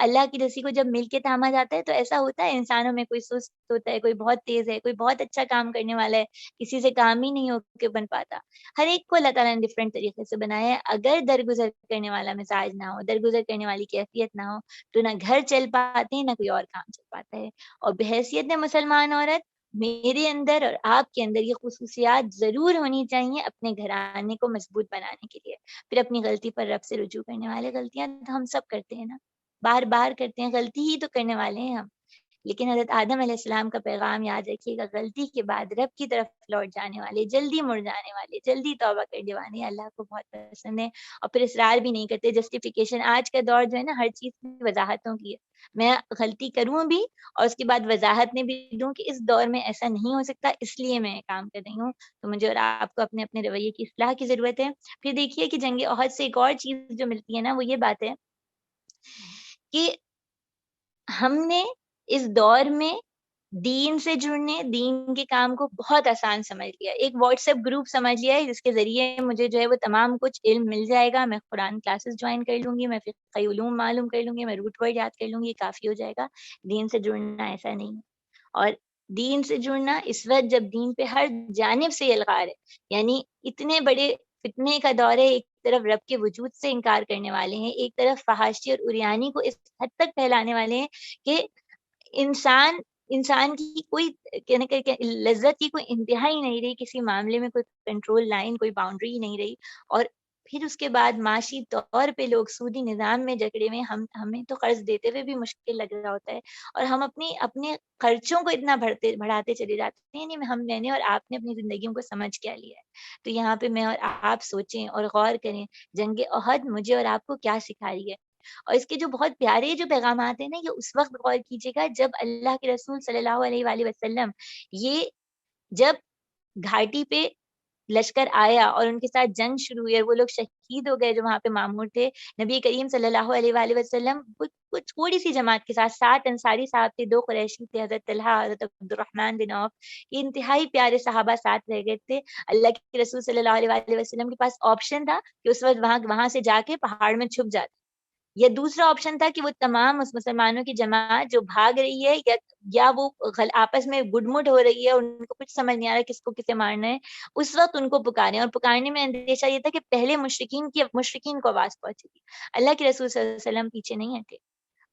اللہ کی رسی کو جب مل کے تھاما جاتا ہے تو ایسا ہوتا ہے انسانوں میں کوئی سست ہوتا ہے، کوئی بہت تیز ہے، کوئی بہت اچھا کام کرنے والا ہے، کسی سے کام ہی نہیں ہو کے بن پاتا۔ ہر ایک کو اللہ تعالیٰ نے ڈفرینٹ طریقے سے بنایا ہے، اگر درگزر کرنے والا مزاج نہ ہو، درگزر کرنے والی کیفیت نہ ہو، تو نہ گھر چل پاتے ہیں، نہ کوئی اور کام چل پاتا ہے۔ اور بحیثیت مسلمان عورت، میرے اندر اور آپ کے اندر یہ خصوصیات ضرور ہونی چاہیے اپنے گھرانے کو مضبوط بنانے کے لیے۔ پھر اپنی غلطی پر رب سے رجوع کرنے والے، غلطیاں تو ہم سب کرتے ہیں نا، بار بار کرتے ہیں، غلطی ہی تو کرنے والے ہیں ہم۔ لیکن حضرت آدم علیہ السلام کا پیغام یاد رکھیے گا، غلطی کے بعد رب کی طرف لوٹ جانے والے، جلدی مڑ جانے والے، جلدی توبہ کرنے والے اللہ کو بہت پسند ہے، اور پھر اصرار بھی نہیں کرتے، جسٹیفیکیشن۔ آج کا دور جو ہے نا، ہر چیز کی وضاحتوں کی ہے، میں غلطی کروں بھی اور اس کے بعد وضاحت میں بھی دوں کہ اس دور میں ایسا نہیں ہو سکتا، اس لیے میں کام کر رہی ہوں۔ تو مجھے اور آپ کو اپنے اپنے رویے کی اصلاح کی ضرورت ہے۔ پھر دیکھیے کہ جنگ احد سے ایک اور چیز جو ملتی ہے نا، وہ یہ بات ہے کہ ہم نے اس دور میں دین سے جڑنے، دین کے کام کو بہت آسان سمجھ لیا، ایک واٹس ایپ گروپ سمجھ لیا ہے جس کے ذریعے مجھے جو ہے وہ تمام کچھ علم مل جائے گا، میں قرآن کلاسز جوائن کر لوں گی، میں فقہی علوم معلوم کر لوں گی، میں روٹ ورڈ یاد کر لوں گی، یہ کافی ہو جائے گا۔ دین سے جڑنا ایسا نہیں ہے، اور دین سے جڑنا اس وقت جب دین پہ ہر جانب سے الغار ہے، یعنی اتنے بڑے فتنے کا دور ہے، ایک طرف رب کے وجود سے انکار کرنے والے ہیں، ایک طرف فحاشی اور اریانی کو اس حد تک پھیلانے والے ہیں کہ انسان کی کوئی لذت کی کوئی انتہا ہی نہیں رہی، کسی معاملے میں کوئی کنٹرول لائن، کوئی باؤنڈری ہی نہیں رہی۔ اور پھر اس کے بعد معاشی طور پہ لوگ سودی نظام میں جکڑے ہوئے، ہمیں تو قرض دیتے ہوئے بھی مشکل لگ رہا ہوتا ہے، اور ہم اپنے خرچوں کو اتنا بڑھاتے چلے جاتے ہیں، یعنی میں نے اور آپ نے اپنی زندگیوں کو سمجھ کیا لیا ہے۔ تو یہاں پہ میں اور آپ سوچیں اور غور کریں، جنگ احد مجھے اور آپ کو کیا سکھا رہی ہے۔ اور اس کے جو بہت پیارے جو پیغامات ہیں نا، یہ اس وقت غور کیجیے گا جب اللہ کے رسول صلی اللہ علیہ وآلہ وسلم یہ جب گھاٹی پہ لشکر آیا اور ان کے ساتھ جنگ شروع ہوئی اور وہ لوگ شہید ہو گئے جو وہاں پہ مامور تھے، نبی کریم صلی اللہ علیہ وآلہ وسلم کچھ تھوڑی سی جماعت کے ساتھ 7 انصاری صاحب تھے، 2 قریشی تھے، حضرت طلحہ، حضرت عبد الرحمن بن عوف، یہ انتہائی پیارے صحابہ ساتھ رہ گئے تھے۔ اللہ کے رسول صلی اللہ علیہ وآلہ وسلم کے پاس آپشن تھا کہ اس وقت وہاں سے جا کے پہاڑ میں چھپ جاتے، یا دوسرا آپشن تھا کہ وہ تمام اس مسلمانوں کی جماعت جو بھاگ رہی ہے یا وہ آپس میں گڈ مڈ ہو رہی ہے، ان کو کچھ سمجھ نہیں آ رہا کس کو کسے مارنا ہے، اس وقت ان کو پکاریں، اور پکارنے میں اندیشہ یہ تھا کہ پہلے مشرکین کو آواز پہنچے گی، اللہ کے رسول صلی اللہ علیہ وسلم پیچھے نہیں ہٹے،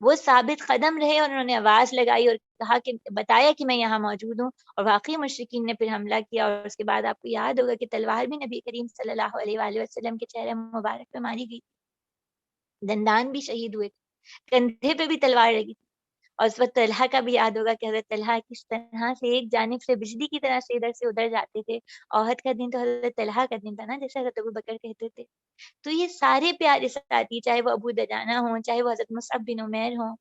وہ ثابت قدم رہے اور انہوں نے آواز لگائی اور کہا کہ بتایا کہ میں یہاں موجود ہوں، اور واقعی مشرکین نے پھر حملہ کیا، اور اس کے بعد آپ کو یاد ہوگا کہ تلوار بھی نبی کریم صلی اللہ علیہ وآلہ وسلم کے چہرے مبارک پہ ماری گئی، دندان بھی شہید ہوئے، کندھے پہ بھی تلوار لگی تھی، اور اس وقت طلحہ کا بھی یاد ہوگا کہ حضرت طلحہ کس طرح سے ایک جانب سے بجلی کی طرح سے ادھر سے ادھر جاتے تھے، احد کا دن تو حضرت طلحہ کا دن تھا نا، جیسے حضرت ابو بکر کہتے تھے۔ تو یہ سارے پیارے ساتھی، چاہے وہ ابو دجانہ ہوں، چاہے وہ حضرت مصعب بن عمیر ہوں،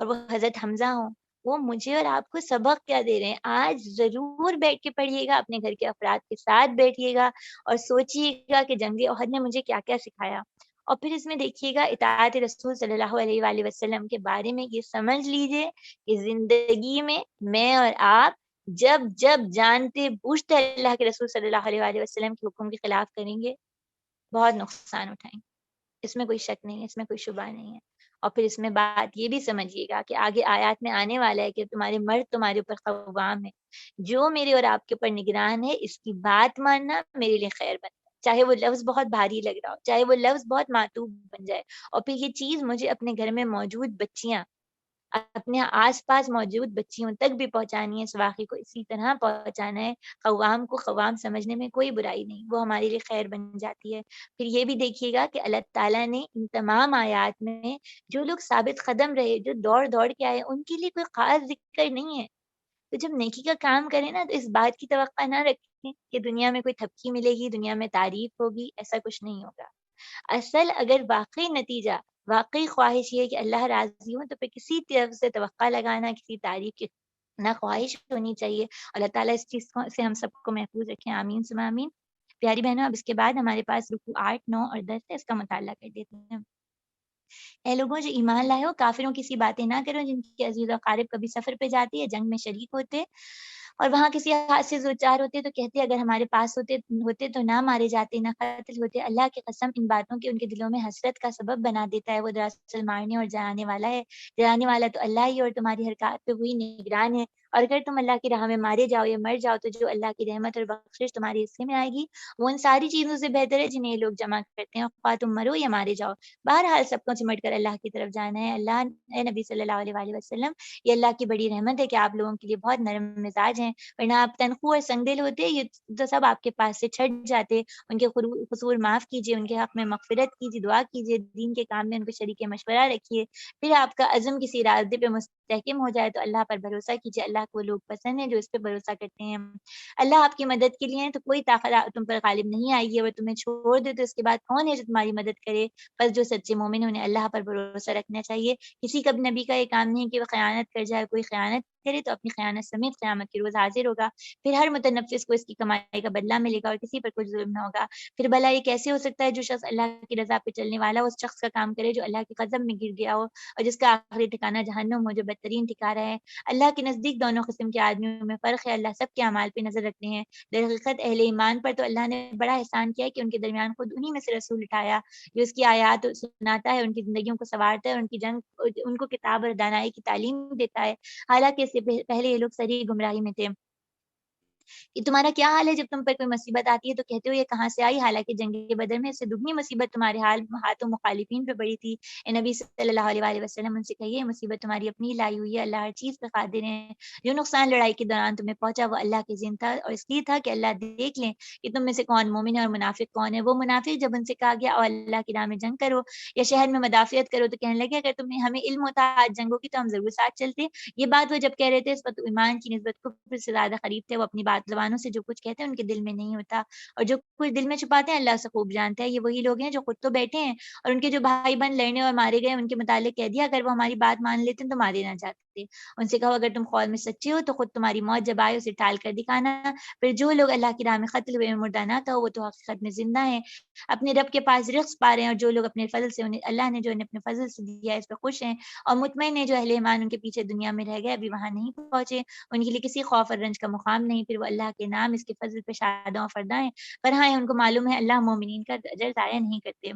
اور وہ حضرت حمزہ ہوں، وہ مجھے اور آپ کو سبق کیا دے رہے ہیں؟ آج ضرور بیٹھ کے پڑھیے گا، اپنے گھر کے افراد کے ساتھ بیٹھیے گا اور سوچیے گا کہ جنگ احد نے مجھے کیا کیا سکھایا، اور پھر اس میں دیکھیے گا اطاعت رسول صلی اللہ علیہ وآلہ وسلم کے بارے میں یہ سمجھ لیجئے کہ زندگی میں اور آپ جب جانتے بوجھتے اللہ کے رسول صلی اللہ علیہ وآلہ وسلم کے حکم کے خلاف کریں گے، بہت نقصان اٹھائیں گے، اس میں کوئی شک نہیں ہے، اس میں کوئی شبہ نہیں ہے۔ اور پھر اس میں بات یہ بھی سمجھیے گا کہ آگے آیات میں آنے والا ہے کہ تمہارے مرد تمہارے اوپر قوام ہے، جو میرے اور آپ کے اوپر نگران ہے، اس کی بات ماننا میرے لیے خیر بنتا ہے، چاہے وہ لفظ بہت بھاری لگ رہا ہو، چاہے وہ لفظ بہت معتوب بن جائے، اور پھر یہ چیز مجھے اپنے گھر میں موجود بچیاں، اپنے آس پاس موجود بچیوں تک بھی پہنچانی ہے، اس واقعے کو اسی طرح پہنچانا ہے، قوام کو قوام سمجھنے میں کوئی برائی نہیں، وہ ہمارے لیے خیر بن جاتی ہے۔ پھر یہ بھی دیکھیے گا کہ اللہ تعالیٰ نے ان تمام آیات میں جو لوگ ثابت قدم رہے، جو دوڑ کے آئے، ان کے لیے کوئی خاص ذکر نہیں ہے۔ تو جب نیکی کا کام کریں نا، تو اس بات کی توقع نہ رکھیں کہ دنیا میں کوئی تھپکی ملے گی، دنیا میں تعریف ہوگی، ایسا کچھ نہیں ہوگا۔ اصل اگر واقعی نتیجہ، واقعی خواہش یہ ہے کہ اللہ راضی ہو، تو پھر کسی طرف سے توقع لگانا، کسی تعریف کی نہ خواہش ہونی چاہیے۔ اللہ تعالیٰ اس چیز سے ہم سب کو محفوظ رکھیں، آمین ثم آمین۔ پیاری بہنوں، اب اس کے بعد ہمارے پاس رکوع 8، 9 اور 10 ہے، اس کا مطالعہ کر دیتے ہیں۔ اے لوگوں جو ایمان لائے ہو، کافروں کی سی باتیں نہ کرو جن کی عزیز و اقارب کبھی سفر پہ جاتی ہے، جنگ میں شریک ہوتے اور وہاں کسی حادثے سے دو چار ہوتے تو کہتے اگر ہمارے پاس ہوتے تو نہ مارے جاتے، نہ قتل ہوتے۔ اللہ کی قسم، ان باتوں کی ان کے دلوں میں حسرت کا سبب بنا دیتا ہے، وہ دراصل مارنے اور جلانے والا ہے، جلانے والا تو اللہ ہی، اور تمہاری حرکات پہ وہی نگران ہے۔ اور اگر تم اللہ کی راہ میں مارے جاؤ یا مر جاؤ تو جو اللہ کی رحمت اور بخشش تمہارے حصے میں آئے گی وہ ان ساری چیزوں سے بہتر ہے جنہیں یہ لوگ جمع کرتے ہیں، خواہ تم مرو یا مارے جاؤ، بہرحال سب کو سمٹ کر اللہ کی طرف جانا ہے۔ اللہ، اے نبی صلی اللہ علیہ وآلہ وسلم، یہ اللہ کی بڑی رحمت ہے کہ آپ لوگوں کے لیے بہت نرم مزاج ہیں، ورنہ آپ تنخو اور سنگدل ہوتے، یہ تو سب آپ کے پاس سے چھٹ جاتے۔ ان کے قصور معاف کیجیے، ان کے حق میں مغفرت کیجیے، دعا کیجیے، دین کے کام میں ان کو شریک مشورہ رکھیے۔ پھر آپ کا عزم کسی ارادے پہ مستحکم ہو جائے تو اللہ پر بھروسہ کیجیے، اللہ کو لوگ پسند ہیں جو اس پہ بھروسہ کرتے ہیں۔ اللہ آپ کی مدد کے لیے ہے تو کوئی طاقت تم پر غالب نہیں آئے گی، اور تمہیں چھوڑ دے تو اس کے بعد کون ہے جو تمہاری مدد کرے؟ بس جو سچے مومن ہیں انہیں اللہ پر بھروسہ رکھنا چاہیے۔ کسی کا بھی نبی کا یہ کام نہیں کہ وہ خیانت کر جائے، کوئی خیانت کرے تو اپنی خیانت سمیت قیامت کے روز حاضر ہوگا، پھر ہر متنفس کو اس کی کمائی کا بدلہ ملے گا اور کسی پر کوئی ظلم نہ ہوگا۔ پھر بھلا یہ کیسے ہو سکتا ہے جو شخص اللہ کی رضا پہ چلنے والا اس شخص کا کام کرے جو اللہ کی غضب میں گر گیا ہو اور جس کا آخری ٹھکانہ جہنم ہو جو بدترین ٹھکانہ ہے۔ اللہ کے نزدیک دونوں قسم کے آدمیوں میں فرق ہے، اللہ سب کے اعمال پہ نظر رکھتے ہیں۔ در حقیقت اہل ایمان پر تو اللہ نے بڑا احسان کیا ہے کہ ان کے درمیان خود انہی میں سے رسول اٹھایا جو اس کی آیات سناتا ہے، ان کی زندگیوں کو سنوارتا ہے، ان کو کتاب اور دانائی کی تعلیم دیتا ہے، حالانکہ اس سے پہلے یہ لوگ سری گمراہی میں تھے۔ کہ تمہارا کیا حال ہے جب تم پر کوئی مصیبت آتی ہے تو کہتے ہو یہ کہاں سے آئی، حالانکہ جنگ بدر میں اس سے دگنی مصیبت تمہارے ہاتھوں مخالفین پہ پڑی تھی۔ اے نبی صلی اللہ علیہ وآلہ وسلم، ان سے کہیے مصیبت تمہاری اپنی لائی ہوئی ہے، اللہ ہر چیز پہ قادر ہے۔ جو نقصان لڑائی کے دوران تمہیں پہنچا وہ اللہ کے ذمہ تھا، اور اس لیے تھا کہ اللہ دیکھ لیں کہ تم میں سے کون مومن ہے اور منافق کون ہے۔ وہ منافق جب ان سے کہا گیا اور اللہ کی راہ میں جنگ کرو یا شہر میں مدافعت کرو تو کہنے لگے اگر تمہیں ہمیں علم ہوتا آج جنگوں کی تو ہم ضرور ساتھ چلتے۔ یہ بات وہ جب کہہ رہے تھے اس وقت ایمان کی نسبت کفر سے زیادہ قریب تھے، وہ اپنی بات بات زبانوں سے جو کچھ کہتے ہیں ان کے دل میں نہیں ہوتا، اور جو کچھ دل میں چھپاتے ہیں اللہ سے خوب جانتا ہے۔ یہ وہی لوگ ہیں جو خود تو بیٹھے ہیں اور ان کے جو بھائی بہن لڑنے اور مارے گئے ان کے متعلق کہہ دیا اگر وہ ہماری بات مان لیتے ہیں تو مارے نہ جاتے۔ ان سے کہو اگر تم قول میں سچے ہو تو خود تمہاری موت جب آئے اسے ٹال کر دکھانا۔ پھر جو لوگ اللہ کی راہ میں قتل ہوئے مردہ نہ کہو وہ تو حقیقت میں زندہ ہیں، اپنے رب کے پاس رزق پا رہے ہیں، اور جو لوگ اپنے فضل سے اللہ نے جو انہیں اپنے فضل سے دیا ہے اس پہ خوش ہیں اور مطمئن ہیں۔ جو اہل ایمان ان کے پیچھے دنیا میں رہ گئے ابھی وہاں نہیں پہنچے، ان کے لیے کسی خوف اور رنج کا مقام نہیں، پھر وہ اللہ کے نام اس کے فضل پہ شاداں و فرداں ہیں، پر ہاں ان کو معلوم ہے اللہ مومنین کا اجر ضائع نہیں کرتے۔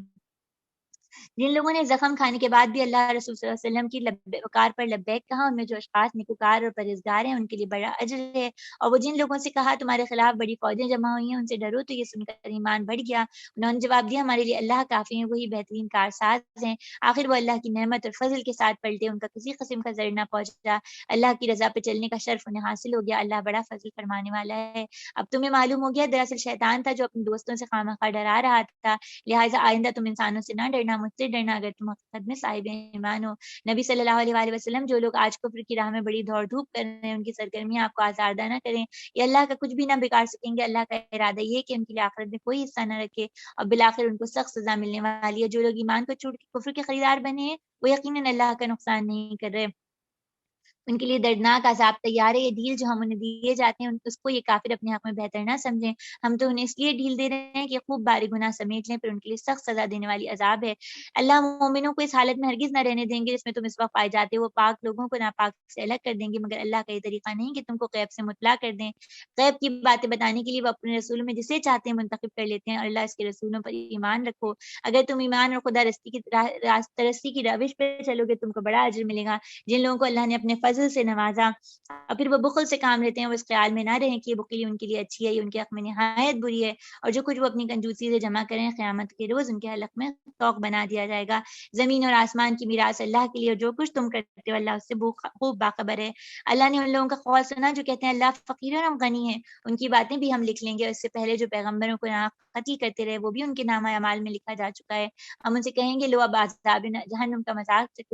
جن لوگوں نے زخم کھانے کے بعد بھی اللہ رسول صلی اللہ علیہ وسلم کی وقار پر لبیک کہا، ان میں جو اشخاص نیکوکار اور پرہیزگار ہیں ان کے لیے بڑا اجر ہے۔ اور وہ جن لوگوں سے کہا تمہارے خلاف بڑی فوجیں جمع ہوئی ہیں ان سے ڈرو، تو یہ سن کر ایمان بڑھ گیا۔ انہوں نے جواب دیا ہمارے لیے اللہ کافی ہیں، وہی بہترین کارساز ہیں۔ آخر وہ اللہ کی نعمت اور فضل کے ساتھ پلٹے، ان کا کسی قسم کا زر نہ پہنچا، اللہ کی رضا پہ چلنے کا شرف انہیں حاصل ہو گیا۔ اللہ بڑا فضل فرمانے والا ہے۔ اب تمہیں معلوم ہو گیا دراصل شیطان تھا جو اپنے دوستوں سے خواہ ڈرا رہا تھا، لہٰذا آئندہ تم انسانوں سے نہ ڈرنا، مجھ سے ڈرنا اگر تم حقیقت میں صاحب ایمان ہو۔ نبی صلی اللہ علیہ وآلہ وسلم جو لوگ آج کفر کی راہ میں بڑی دوڑ دھوپ کر رہے ہیں ان کی سرگرمیاں آپ کو آزاردہ نہ کریں، یہ اللہ کا کچھ بھی نہ بگاڑ سکیں گے۔ اللہ کا ارادہ یہ کہ ان کے لیے آخرت میں کوئی حصہ نہ رکھے اور بالآخر ان کو سخت سزا ملنے والی ہے۔ جو لوگ ایمان کو چھوڑ کے کفر کے خریدار بنے ہیں وہ یقیناً اللہ کا نقصان نہیں کر رہے، ان کے لیے دردناک عذاب تیار ہے۔ یہ ڈھیل جو ہم انہیں دیے جاتے ہیں اس کو یہ کافر اپنے حق میں بہتر نہ سمجھیں، ہم تو انہیں اس لیے ڈھیل دے رہے ہیں کہ خوب باری گناہ سمیٹ لیں، پھر ان کے لیے سخت سزا دینے والی عذاب ہے۔ اللہ مومنوں کو اس حالت میں ہرگز نہ رہنے دیں گے جس میں تم اس وقت پائے جاتے ہو، وہ پاک لوگوں کو ناپاک سے الگ کر دیں گے، مگر اللہ کا یہ طریقہ نہیں کہ تم کو غیب سے مطلع کر دیں۔ غیب کی باتیں بتانے کے لیے وہ اپنے رسولوں میں جسے چاہتے ہیں منتخب کر لیتے ہیں، اور اللہ اس کے رسولوں پر ایمان رکھو۔ اگر تم ایمان اور خدا رستی کی روش پہ چلو گے تم کو بڑا اجر ملے گا۔ جن لوگوں کو اللہ نے اپنے فضل سے نوازا اور پھر وہ بخل سے کام لیتے ہیں، وہ اس خیال میں نہ رہیں کہ یہ بخلی ان کے لیے اچھی ہے، یہ ان کے حق میں نہایت بری ہے، اور جو کچھ وہ اپنی کنجوسی سے جمع کریں قیامت کے روز ان کے حلق میں طوق بنا دیا جائے گا۔ زمین اور آسمان کی میراث اللہ کے لیے، اور جو کچھ تم کرتے ہو اللہ اس سے خوب باخبر ہے۔ اللہ نے ان لوگوں کا قول سنا جو کہتے ہیں اللہ فقیر اور ہم غنی ہیں، ان کی باتیں بھی ہم لکھ لیں گے، اور اس سے پہلے جو پیغمبروں کو قتل کرتے رہے وہ بھی ان کے نامہ اعمال میں لکھا جا چکا ہے۔ ہم ان سے کہیں گے لو اب عذاب جہنم کا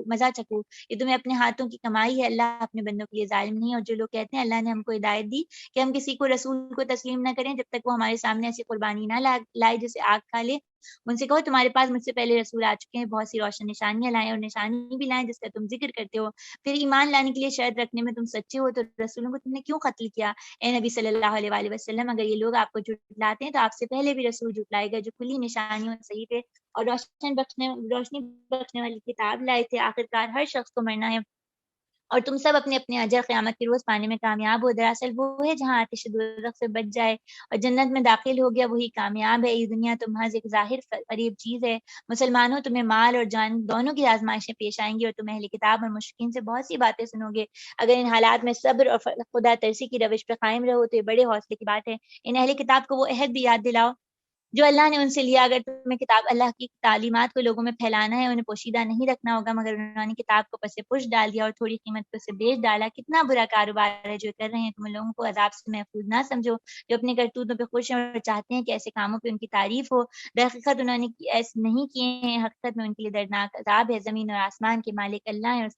مزہ چکو، یہ تمہیں اپنے ہاتھوں کی کمائی ہے، اللہ اپنے بندوں کے لیے ظالم نہیں۔ اور جو لوگ کہتے ہیں اللہ نے ہم کو ہدایت دی کہ ہم کسی کو رسول کو تسلیم نہ کریں جب تک وہ ہمارے سامنے ایسی قربانی نہ لائے جسے آگ کھا لے، ان سے کہو تمہارے پاس مجھ سے پہلے رسول آ چکے ہیں، بہت سی روشن نشانیاں لائیں اور نشانی بھی لائیں جس کا تم ذکر کرتے ہو، پھر ایمان لانے کے لیے شرط رکھنے میں تم سچے ہو تو رسولوں کو تم نے کیوں قتل کیا؟ اے نبی صلی اللہ علیہ وآلہ وسلم اگر یہ لوگ آپ کو جھٹلاتے ہیں تو آپ سے پہلے بھی رسول جھٹلائے گا جو کھلی نشانیوں صحیح تھے اور روشنی بخشنے والی کتاب لائے تھے۔ آخرکار ہر شخص کو مرنا ہے اور تم سب اپنے اپنے اجر قیامت کے روز پانے میں کامیاب ہو۔ دراصل وہ ہے جہاں آتش دوزخ سے بچ جائے اور جنت میں داخل ہو گیا وہی کامیاب ہے۔ یہ دنیا تو محض ایک ظاہر قریب چیز ہے۔ مسلمانوں تمہیں مال اور جان دونوں کی آزمائشیں پیش آئیں گی اور تم اہل کتاب اور مشرکین سے بہت سی باتیں سنو گے، اگر ان حالات میں صبر اور خدا ترسی کی روش پہ قائم رہو تو یہ بڑے حوصلے کی بات ہے۔ ان اہل کتاب کو وہ عہد بھی یاد دلاؤ جو اللہ نے ان سے لیا، اگر تمہیں کتاب اللہ کی تعلیمات کو لوگوں میں پھیلانا ہے انہیں پوشیدہ نہیں رکھنا ہوگا، مگر انہوں نے کتاب کو پس پش ڈال دیا اور تھوڑی قیمت پہ اسے بیچ ڈالا۔ کتنا برا کاروبار ہے جو کر رہے ہیں، تم ان لوگوں کو عذاب سے محفوظ نہ سمجھو جو اپنے کرتوتوں پہ خوش ہیں اور چاہتے ہیں کہ ایسے کاموں پہ ان کی تعریف ہو، در حقیقت انہوں نے ایسے نہیں کیے ہیں، حقیقت میں ان کے لیے دردناک عذاب ہے۔ زمین اور آسمان کے مالک اللہ ہیں اور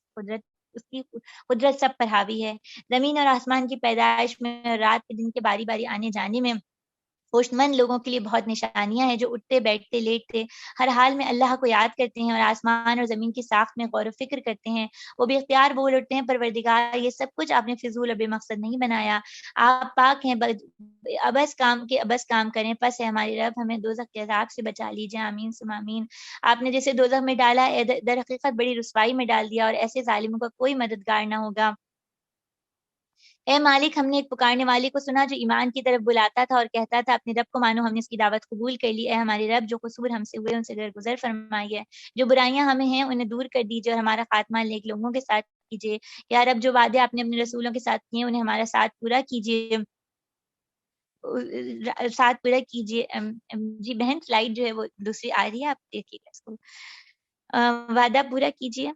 اس کی قدرت سب پر حاوی ہے۔ زمین اور آسمان کی پیدائش میں اور رات کے دن کے باری باری آنے جانے میں ہوش مند لوگوں کے لیے بہت نشانیاں ہیں جو اٹھتے بیٹھتے لیٹتے ہر حال میں اللہ کو یاد کرتے ہیں اور آسمان اور زمین کی ساخت میں غور و فکر کرتے ہیں، وہ بے اختیار بول اٹھتے ہیں پروردگار یہ سب کچھ آپ نے فضول اور بے مقصد نہیں بنایا، آپ پاک ہیں، ابس کام کریں، پس ہے ہماری رب ہمیں دوزخ کے عذاب سے بچا لیجیے، آمین ثم آمین۔ آپ نے جسے دوزخ میں ڈالا در حقیقت بڑی رسوائی میں ڈال دیا اور ایسے ظالموں کا کوئی مددگار نہ ہوگا۔ اے مالک ہم نے ایک پکارنے والے کو سنا جو ایمان کی طرف بلاتا تھا اور کہتا تھا اپنے رب کو مانو، ہم نے اس کی دعوت قبول کر لی۔ اے ہمارے رب جو قصور ہم سے ہوئے ان سے درگزر فرمائیے، جو برائیاں ہمیں ہیں انہیں دور کر دیجیے اور ہمارا خاتمہ نیک لوگوں کے ساتھ کیجیے۔ یا رب جو وعدے آپ نے اپنے رسولوں کے ساتھ کیے انہیں ہمارا ساتھ پورا کیجیے۔ جی بہن سلائیڈ جو ہے وہ دوسری آ رہی ہے، آپ دیکھیے گا اس کو۔ وعدہ پورا کیجیے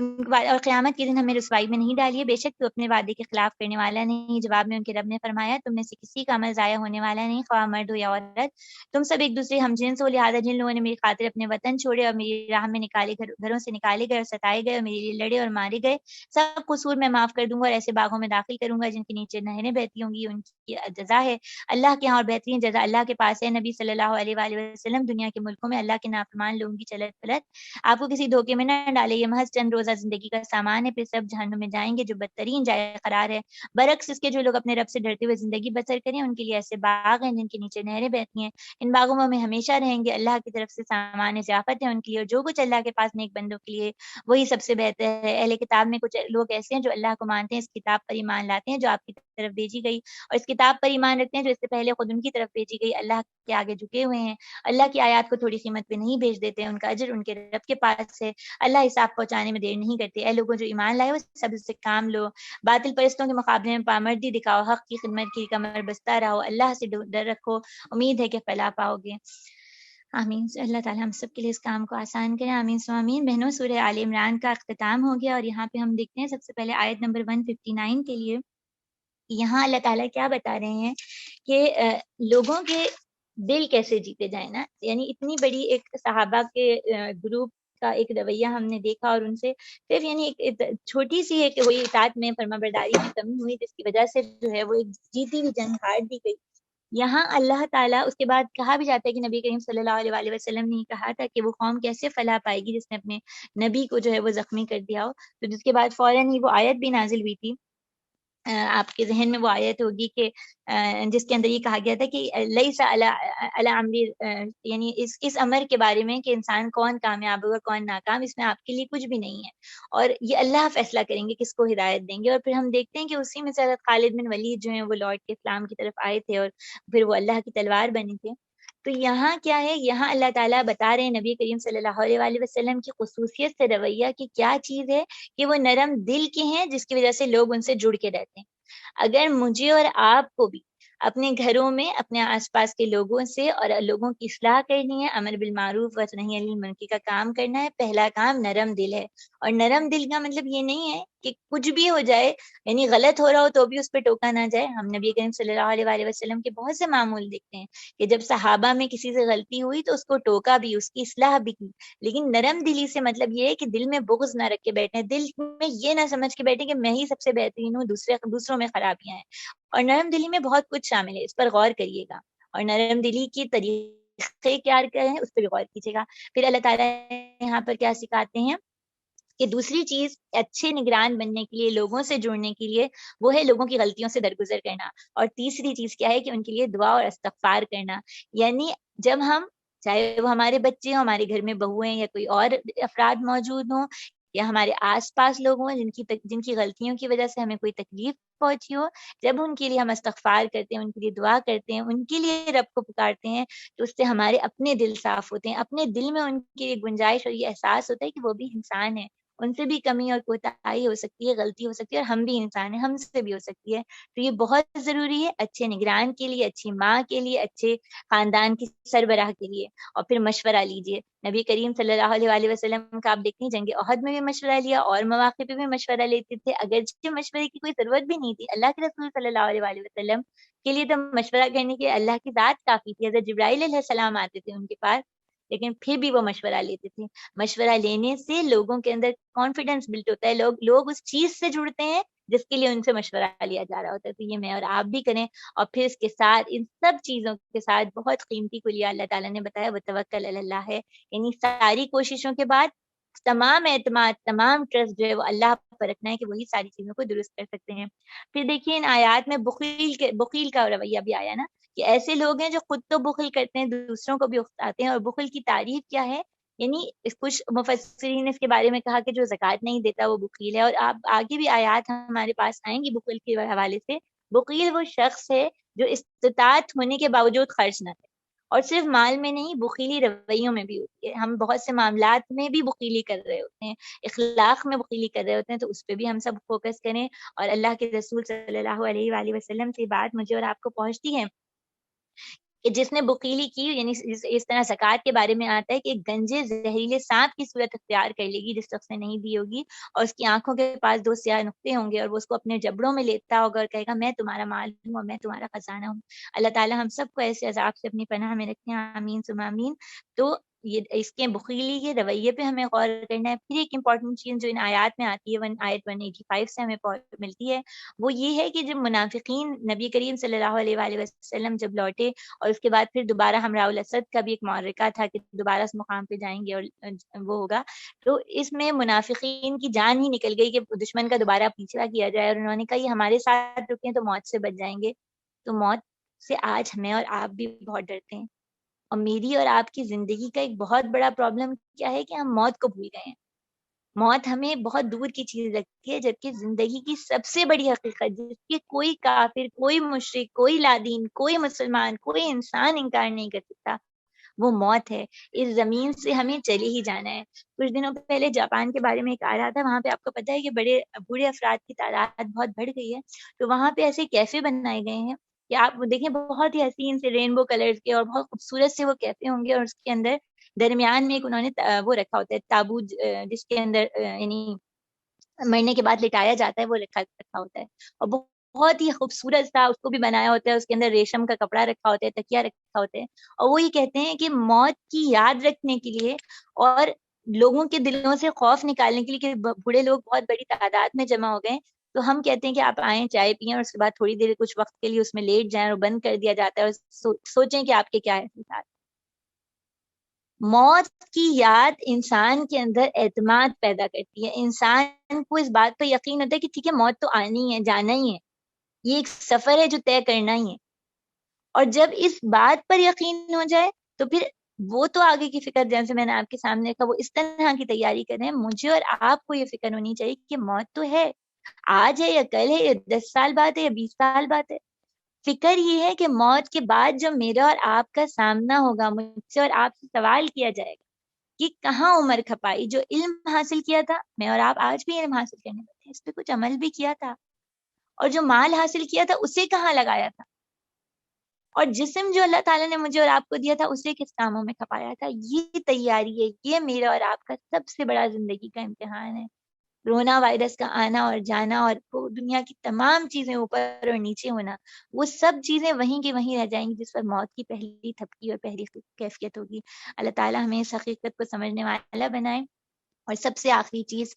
اور قیامت کے دن ہمیں رسوائی میں نہیں ڈالیے، بے شک تو اپنے وعدے کے خلاف کرنے والا نہیں۔ جواب میں ان کے رب نے فرمایا تم میں سے کسی کا عمل ضائع ہونے والا نہیں، خواہ مرد ہو یا عورت، تم سب ایک دوسرے ہم جنس ہو، لہٰذا جن لوگوں نے میری خاطر اپنے وطن چھوڑے اور میری راہ میں گھروں سے نکالے گئے اور ستائے گئے اور میرے لیے لڑے اور مارے گئے، سب قصور میں معاف کر دوں گا اور ایسے باغوں میں داخل کروں گا جن کے نیچے نہریں بہتی ہوں گی، ان کی جزا ہے اللہ کے یہاں اور بہترین جزا اللہ کے پاس ہے۔ نبی صلی اللہ علیہ وآلہ وسلم دنیا کے ملکوں میں اللہ کے نافرمان لوگوں کی چلت پلت آپ کو کسی دھوکے میں نہ ڈالے، یہ محض چند روزہ زندگی کا سامان ہے، پھر سب جہنم میں جائیں گے جو بدترین جائے قرار ہے۔ برعکس اس کے جو لوگ اپنے رب سے ڈرتے ہوئے زندگی بسر کریں ان کے لیے ایسے باغ ہیں جن کے نیچے نہریں بہتی ہیں، ان باغوں میں ہمیشہ رہیں گے، اللہ کی طرف سے سامان ضیافت ہے ان کے لیے، اور جو کچھ اللہ کے پاس نیک بندوں کے لیے وہی سب سے بہتر ہے۔ اہل کتاب میں کچھ لوگ ایسے ہیں جو اللہ کو مانتے ہیں، اس کتاب پر ایمان لاتے ہیں جو آپ کی طرف بھیجی گئی، اور اس کتاب پر ایمان رکھتے ہیں جو اس سے پہلے خود ان کی طرف بھیجی گئی، اللہ کے آگے جھکے ہوئے ہیں، اللہ کی آیات کو تھوڑی قیمت پہ نہیں بھیج دیتے، ان کا اجر ان کے رب کے پاس ہے، اللہ حساب پہنچانے میں دیر نہیں کرتے۔ اے لوگوں جو ایمان لائے ہو سب سے کام لو، باطل پرستوں کے مقابلے میں پامردی دکھاؤ، حق کی خدمت کی کمر بستہ رہو، اللہ سے ڈر رکھو، امید ہے کہ فلاح پاؤ گے۔ آمین۔ اللہ تعالیٰ ہم سب کے لیے اس کام کو آسان کرے، آمین سو آمین۔ بہنوں سورہ آل عمران کا اختتام ہو گیا، اور یہاں پہ ہم دیکھتے ہیں سب سے پہلے آیت نمبر 159 کے لیے یہاں اللہ تعالیٰ کیا بتا رہے ہیں کہ لوگوں کے دل کیسے جیتے جائیں نا، یعنی اتنی بڑی ایک صحابہ کے گروپ کا ایک رویہ ہم نے دیکھا، اور ان سے صرف یعنی ایک چھوٹی سی ہے کہ وہی اطاعت میں فرما برداری میں کمی ہوئی جس کی وجہ سے جو ہے وہ ایک جیتی ہوئی جنگ ہار دی گئی۔ یہاں اللہ تعالیٰ اس کے بعد کہا بھی جاتا ہے کہ نبی کریم صلی اللہ علیہ وآلہ وسلم نے کہا تھا کہ وہ قوم کیسے فلاح پائے گی جس نے اپنے نبی کو جو ہے وہ زخمی کر دیا ہو، تو جس کے بعد فوراً ہی وہ آیت بھی نازل ہوئی تھی، آپ کے ذہن میں وہ آیت ہوگی کہ جس کے اندر یہ کہا گیا تھا کہ لیس علی امر، یعنی اس امر کے بارے میں کہ انسان کون کامیاب ہوگا کون ناکام، اس میں آپ کے لیے کچھ بھی نہیں ہے، اور یہ اللہ فیصلہ کریں گے کس کو ہدایت دیں گے۔ اور پھر ہم دیکھتے ہیں کہ اسی میں سے حضرت خالد بن ولید جو ہیں وہ لوٹ کے اسلام کی طرف آئے تھے اور پھر وہ اللہ کی تلوار بنے تھے۔ تو یہاں کیا ہے، یہاں اللہ تعالیٰ بتا رہے ہیں نبی کریم صلی اللہ علیہ وآلہ وسلم کی خصوصیت سے رویہ کی کیا چیز ہے کہ وہ نرم دل کے ہیں، جس کی وجہ سے لوگ ان سے جڑ کے رہتے ہیں۔ اگر مجھے اور آپ کو بھی اپنے گھروں میں اپنے آس پاس کے لوگوں سے اور لوگوں کی اصلاح کرنی ہے، امر بالمعروف و نہی عن المنکر کا کام کرنا ہے، پہلا کام نرم دل ہے۔ اور نرم دل کا مطلب یہ نہیں ہے کہ کچھ بھی ہو جائے، یعنی غلط ہو رہا ہو تو بھی اس پہ ٹوکا نہ جائے۔ ہم نبی کریم صلی اللہ علیہ وآلہ وسلم کے بہت سے معمول دیکھتے ہیں کہ جب صحابہ میں کسی سے غلطی ہوئی تو اس کو ٹوکا بھی، اس کی اصلاح بھی کی، لیکن نرم دلی سے مطلب یہ ہے کہ دل میں بغض نہ رکھ کے بیٹھے، دل میں یہ نہ سمجھ کے بیٹھے کہ میں ہی سب سے بہترین ہوں، دوسروں میں خرابیاں ہیں۔ اور نرم دلی میں بہت کچھ شامل ہے، اس پر غور کریے گا، اور نرم دلی کی طریقے کیا ہیں اس پہ بھی غور کیجیے گا۔ پھر اللہ تعالیٰ یہاں پر کیا سکھاتے ہیں کہ دوسری چیز اچھے نگران بننے کے لیے، لوگوں سے جڑنے کے لیے، وہ ہے لوگوں کی غلطیوں سے درگزر کرنا، اور تیسری چیز کیا ہے کہ ان کے لیے دعا اور استغفار کرنا۔ یعنی جب ہم، چاہے وہ ہمارے بچے ہوں، ہمارے گھر میں بہویں یا کوئی اور افراد موجود ہوں، یا ہمارے آس پاس لوگ ہوں جن کی غلطیوں کی وجہ سے ہمیں کوئی تکلیف پہنچی ہو، جب ان کے لیے ہم استغفار کرتے ہیں، ان کے لیے دعا کرتے ہیں، ان کے لیے رب کو پکارتے ہیں، تو اس سے ہمارے اپنے دل صاف ہوتے ہیں، اپنے دل میں ان کی گنجائش اور یہ احساس ہوتا ہے کہ وہ بھی انسان ہے، ان سے بھی کمی اور کوتاہی ہو سکتی ہے، غلطی ہو سکتی ہے، اور ہم بھی انسان ہیں، ہم سے بھی ہو سکتی ہے۔ تو یہ بہت ضروری ہے اچھے نگران کے لیے، اچھی ماں کے لیے، اچھے خاندان کی سربراہ کے لیے۔ اور پھر مشورہ لیجئے، نبی کریم صلی اللہ علیہ وآلہ وسلم کا آپ دیکھتے ہیں جنگ احد میں بھی مشورہ لیا، اور مواقع پہ بھی مشورہ لیتے تھے، اگرچہ مشورے کی کوئی ضرورت بھی نہیں تھی، اللہ کے رسول صلی اللہ علیہ وآلہ وسلم کے لیے تو مشورہ کرنے کے اللہ کی ذات کافی تھی، حضرت جبرائیل علیہ السلام آتے تھے ان کے پاس، لیکن پھر بھی وہ مشورہ لیتے تھے۔ مشورہ لینے سے لوگوں کے اندر کانفیڈنس بلڈ ہوتا ہے، لوگ اس چیز سے جڑتے ہیں جس کے لیے ان سے مشورہ لیا جا رہا ہوتا ہے۔ تو یہ میں اور آپ بھی کریں، اور پھر اس کے ساتھ ان سب چیزوں کے ساتھ بہت قیمتی کلیہ اللہ تعالیٰ نے بتایا، وتوکل علی اللہ ہے، یعنی ساری کوششوں کے بعد تمام اعتماد، تمام ٹرسٹ جو ہے وہ اللہ پر رکھنا ہے کہ وہی ساری چیزوں کو درست کر سکتے ہیں۔ پھر دیکھیے ان آیات میں بخیل کا رویہ بھی آیا نا، کہ ایسے لوگ ہیں جو خود تو بخل کرتے ہیں، دوسروں کو بھی اکساتے ہیں، اور بخل کی تعریف کیا ہے، یعنی کچھ مفسرین نے اس کے بارے میں کہا کہ جو زکوٰۃ نہیں دیتا وہ بخیل ہے، اور آپ آگے بھی آیات ہمارے پاس آئیں گی بخل کے حوالے سے۔ بخیل وہ شخص ہے جو استطاعت ہونے کے باوجود خرچ نہ کرے، اور صرف مال میں نہیں، بخیلی رویوں میں بھی ہوتی ہے، ہم بہت سے معاملات میں بھی بخیلی کر رہے ہوتے ہیں، اخلاق میں بخیلی کر رہے ہوتے ہیں، تو اس پہ بھی ہم سب فوکس کریں۔ اور اللہ کے رسول صلی اللہ علیہ وآلہ وسلم سے بات مجھے اور آپ کو پہنچتی ہے کہ جس نے بخیلی کی، یعنی اس طرح زکوٰۃ کے بارے میں آتا ہے کہ ایک گنجے زہریلے سانپ کی صورت اختیار کر لے گی جس شخص نے نہیں دی ہوگی، اور اس کی آنکھوں کے پاس 2 سیاہ نقطے ہوں گے، اور وہ اس کو اپنے جبڑوں میں لیتا ہوگا اور کہے گا میں تمہارا مال ہوں اور میں تمہارا خزانہ ہوں۔ اللہ تعالیٰ ہم سب کو ایسے عذاب سے اپنی پناہ میں رکھیں، آمین ثم آمین۔ تو یہ اس کے بخیلی کے رویے پہ ہمیں غور کرنا ہے۔ پھر ایک امپورٹنٹ چیز جو ان آیات میں آتی ہے، آیت 185 سے ہمیں ملتی ہے، وہ یہ ہے کہ جب منافقین نبی کریم صلی اللہ علیہ وآلہ وسلم جب لوٹے، اور اس کے بعد پھر دوبارہ ہمراہ الاسد کا بھی ایک معرکہ تھا کہ دوبارہ اس مقام پہ جائیں گے اور وہ ہوگا، تو اس میں منافقین کی جان ہی نکل گئی کہ دشمن کا دوبارہ پیچھا کیا جائے، اور انہوں نے کہا یہ ہمارے ساتھ رکیں تو موت سے بچ جائیں گے۔ تو موت سے آج ہمیں اور آپ بھی بہت ڈرتے ہیں، اور میری اور آپ کی زندگی کا ایک بہت بڑا پرابلم کیا ہے کہ ہم موت کو بھول گئے ہیں۔ موت ہمیں بہت دور کی چیز لگتی ہے، جبکہ زندگی کی سب سے بڑی حقیقت جس کی کوئی کافر، کوئی مشرک، کوئی لادین، کوئی مسلمان، کوئی انسان انکار نہیں کر سکتا، وہ موت ہے۔ اس زمین سے ہمیں چلے ہی جانا ہے۔ کچھ دنوں پہلے جاپان کے بارے میں ایک آ رہا تھا، وہاں پہ آپ کو پتہ ہے کہ بڑے بوڑھے افراد کی تعداد بہت بڑھ گئی ہے، تو وہاں پہ ایسے کیفے بنائے گئے ہیں کہ آپ دیکھیں بہت ہی حسین سے رینبو کلرز کے اور بہت خوبصورت سے وہ کیفے ہوں گے، اور اس کے اندر درمیان میں ایک انہوں نے وہ رکھا ہوتا ہے تابوت، جس کے اندر یعنی مرنے کے بعد لٹایا جاتا ہے، وہ رکھا ہوتا ہے، اور بہت ہی خوبصورت سا اس کو بھی بنایا ہوتا ہے، اس کے اندر ریشم کا کپڑا رکھا ہوتا ہے، تکیا رکھا ہوتا ہے، اور وہ یہ کہتے ہیں کہ موت کی یاد رکھنے کے لیے اور لوگوں کے دلوں سے خوف نکالنے کے لیے کہ بوڑھے لوگ بہت بڑی تعداد میں جمع ہو گئے، تو ہم کہتے ہیں کہ آپ آئیں چائے پئیں اور اس کے بعد تھوڑی دیر کچھ وقت کے لیے اس میں لیٹ جائیں اور بند کر دیا جاتا ہے، اور سوچیں کہ آپ کے کیا احساسات۔ موت کی یاد انسان کے اندر اعتماد پیدا کرتی ہے، انسان کو اس بات پہ یقین ہوتا ہے کہ ٹھیک ہے موت تو آنی ہے، جانا ہی ہے، یہ ایک سفر ہے جو طے کرنا ہی ہے، اور جب اس بات پر یقین ہو جائے تو پھر وہ تو آگے کی فکر جیسے میں نے آپ کے سامنے رکھا وہ اس طرح کی تیاری کریں۔ مجھے اور آپ کو یہ فکر ہونی چاہیے کہ موت تو ہے، آج ہے یا کل ہے یا 10 سال بعد ہے یا 20 سال بعد ہے۔ فکر یہ ہے کہ موت کے بعد جو میرا اور آپ کا سامنا ہوگا، مجھ سے اور آپ سے سوال کیا جائے گا کہ کہاں عمر کھپائی، جو علم حاصل کیا تھا، میں اور آپ آج بھی علم حاصل کرنے والے ہیں، اس پہ کچھ عمل بھی کیا تھا، اور جو مال حاصل کیا تھا اسے کہاں لگایا تھا، اور جسم جو اللہ تعالیٰ نے مجھے اور آپ کو دیا تھا اسے کس کاموں میں کھپایا تھا۔ یہ تیاری ہے، یہ میرا اور آپ کا سب سے بڑا زندگی کا امتحان ہے۔ رونا وائرس کا آنا اور جانا اور دنیا کی تمام چیزیں اوپر اور نیچے ہونا، وہ سب چیزیں وہیں کی وہیں رہ جائیں گی جس پر موت کی پہلی تھپکی اور پہلی کیفیت ہوگی۔ اللہ تعالیٰ ہمیں اس حقیقت کو سمجھنے والا بنائے۔ اور سب سے آخری چیز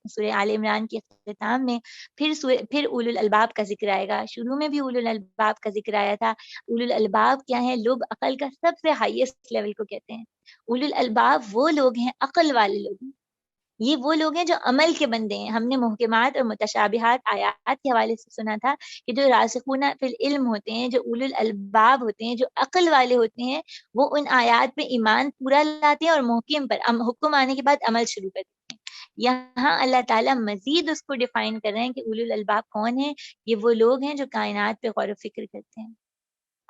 سورہ آل عمران کے اختتام میں پھر اولو الالباب کا ذکر آئے گا۔ شروع میں بھی اولو الالباب کا ذکر آیا تھا۔ اولو الالباب کیا ہے؟ لوگ عقل کا سب سے ہائیسٹ لیول کو کہتے ہیں۔ اولو الالباب وہ لوگ ہیں، عقل والے لوگ ہیں، یہ وہ لوگ ہیں جو عمل کے بندے ہیں۔ ہم نے محکمات اور متشابہات آیات کے حوالے سے سنا تھا کہ جو راسخون فی العلم ہوتے ہیں، جو اولو الالباب ہوتے ہیں، جو عقل والے ہوتے ہیں، وہ ان آیات پہ ایمان پورا لاتے ہیں اور محکم پر حکم آنے کے بعد عمل شروع کر دیتے ہیں۔ یہاں اللہ تعالیٰ مزید اس کو ڈیفائن کر رہے ہیں کہ اولو الالباب کون ہیں۔ یہ وہ لوگ ہیں جو کائنات پہ غور و فکر کرتے ہیں،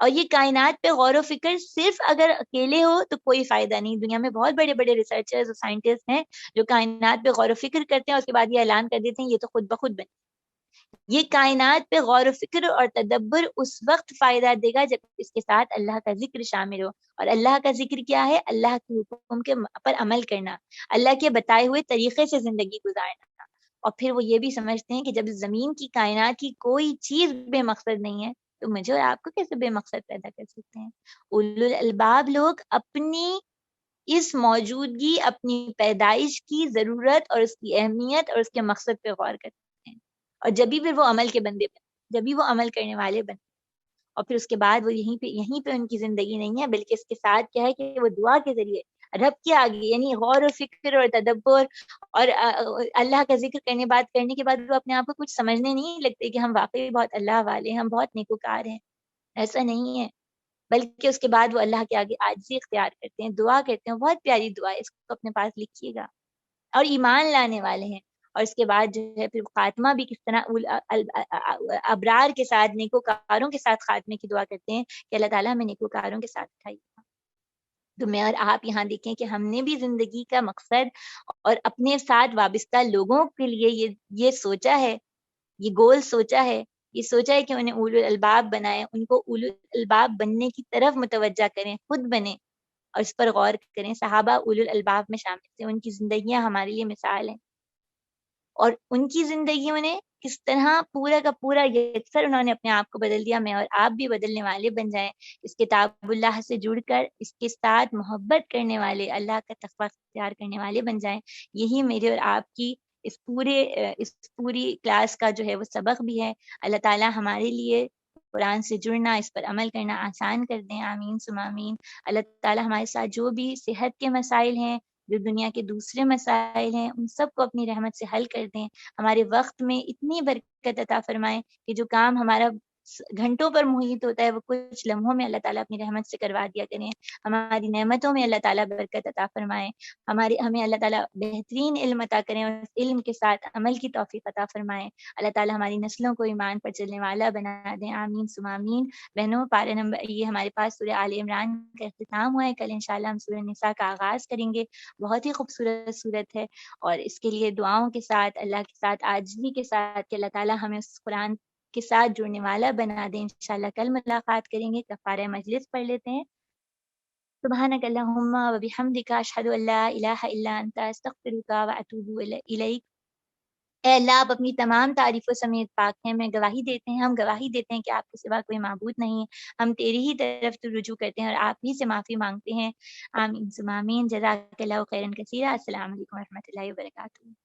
اور یہ کائنات پہ غور و فکر صرف اگر اکیلے ہو تو کوئی فائدہ نہیں۔ دنیا میں بہت بڑے بڑے ریسرچرز اور سائنٹسٹ ہیں جو کائنات پہ غور و فکر کرتے ہیں اور اس کے بعد یہ اعلان کر دیتے ہیں یہ تو خود بخود بنے۔ یہ کائنات پہ غور و فکر اور تدبر اس وقت فائدہ دے گا جب اس کے ساتھ اللہ کا ذکر شامل ہو، اور اللہ کا ذکر کیا ہے؟ اللہ کے حکم کے پر عمل کرنا، اللہ کے بتائے ہوئے طریقے سے زندگی گزارنا۔ اور پھر وہ یہ بھی سمجھتے ہیں کہ جب زمین کی کائنات کی کوئی چیز بے مقصد نہیں ہے تو مجھے اور آپ کو کیسے بے مقصد پیدا کر سکتے ہیں؟ اولو الالباب لوگ اپنی اس موجودگی، اپنی پیدائش کی ضرورت اور اس کی اہمیت اور اس کے مقصد پہ غور کرتے ہیں، اور جبھی پھر وہ عمل کے بندے بنتے، جبھی وہ عمل کرنے والے بنتے، اور پھر اس کے بعد وہ یہیں پہ ان کی زندگی نہیں ہے، بلکہ اس کے ساتھ کیا ہے کہ وہ دعا کے ذریعے رب کے آگے، یعنی غور و فکر اور تدبر اور اللہ کا ذکر کرنے کے بعد وہ اپنے آپ کو کچھ سمجھنے نہیں لگتے کہ ہم واقعی بہت اللہ والے ہیں، ہم بہت نیکوکار ہیں۔ ایسا نہیں ہے، بلکہ اس کے بعد وہ اللہ کے آگے عاجزی اختیار کرتے ہیں، دعا کرتے ہیں۔ بہت پیاری دعا ہے، اس کو اپنے پاس لکھیے گا، اور ایمان لانے والے ہیں۔ اور اس کے بعد جو ہے پھر خاتمہ بھی کس طرح ابرار کے ساتھ، نیکوکاروں کے ساتھ خاتمے کی دعا کرتے ہیں کہ اللہ تعالیٰ ہمیں نیکوکاروں کے ساتھ اٹھائیے۔ تو میں اور آپ یہاں دیکھیں کہ ہم نے بھی زندگی کا مقصد اور اپنے ساتھ وابستہ لوگوں کے لیے یہ سوچا ہے، یہ گول سوچا ہے یہ سوچا ہے کہ انہیں اولو الالباب بنائے، ان کو اولو الالباب بننے کی طرف متوجہ کریں، خود بنیں اور اس پر غور کریں۔ صحابہ اولو الالباب میں شامل تھے، ان کی زندگیاں ہمارے لیے مثال ہیں، اور ان کی زندگیوں نے کس طرح پورا کا پورا یکسر انہوں نے اپنے آپ کو بدل دیا۔ میں اور آپ بھی بدلنے والے بن جائیں، اس کتاب اللہ سے جڑ کر اس کے ساتھ محبت کرنے والے، اللہ کا تقوی اختیار کرنے والے بن جائیں۔ یہی میرے اور آپ کی اس پوری کلاس کا جو ہے وہ سبق بھی ہے۔ اللہ تعالیٰ ہمارے لیے قرآن سے جڑنا، اس پر عمل کرنا آسان کر دیں، آمین ثم آمین۔ اللہ تعالیٰ ہمارے ساتھ جو بھی صحت کے مسائل ہیں، جو دنیا کے دوسرے مسائل ہیں، ان سب کو اپنی رحمت سے حل کر دیں۔ ہمارے وقت میں اتنی برکت عطا فرمائیں کہ جو کام ہمارا گھنٹوں پر محیط ہوتا ہے وہ کچھ لمحوں میں اللہ تعالیٰ اپنی رحمت سے کروا دیا کریں۔ ہماری نعمتوں میں اللہ تعالیٰ برکت عطا فرمائیں، ہمیں اللہ تعالیٰ بہترین علم عطا کریں اور اس علم کے ساتھ عمل کی توفیق عطا فرمائیں۔ اللہ تعالیٰ ہماری نسلوں کو ایمان پر چلنے والا بنا دیں، آمین ثم آمین۔ بہنوں، پارہ نمبر یہ ہمارے پاس سورہ آل عمران کا اختتام ہوا ہے، کل انشاءاللہ ہم سورہ نساء کا آغاز کریں گے۔ بہت ہی خوبصورت صورت ہے، اور اس کے لیے دعاؤں کے ساتھ، اللہ کے ساتھ، عاجزی کے ساتھ کہ اللہ تعالیٰ ہمیں اس قرآن کے ساتھ جڑنے والا بنا دیں۔ انشاءاللہ کل ملاقات کریں گے۔ کفارہ مجلس پڑھ لیتے ہیں۔ سبحانک اللہم و بحمدک، اشہد ان لا الہ الا انت، استغفرک و اتوب الیک۔ اے اللہ، آپ اپنی تمام تعریفوں سمیت پاک ہیں، ہم گواہی دیتے ہیں کہ آپ کے سوا کوئی معبود نہیں ہے، ہم تیری ہی طرف تو رجوع کرتے ہیں اور آپ ہی سے معافی مانگتے ہیں، آمین ثم آمین۔ جزاک اللہ خیرا کثیرا۔ السلام علیکم و رحمۃ اللہ وبرکاتہ۔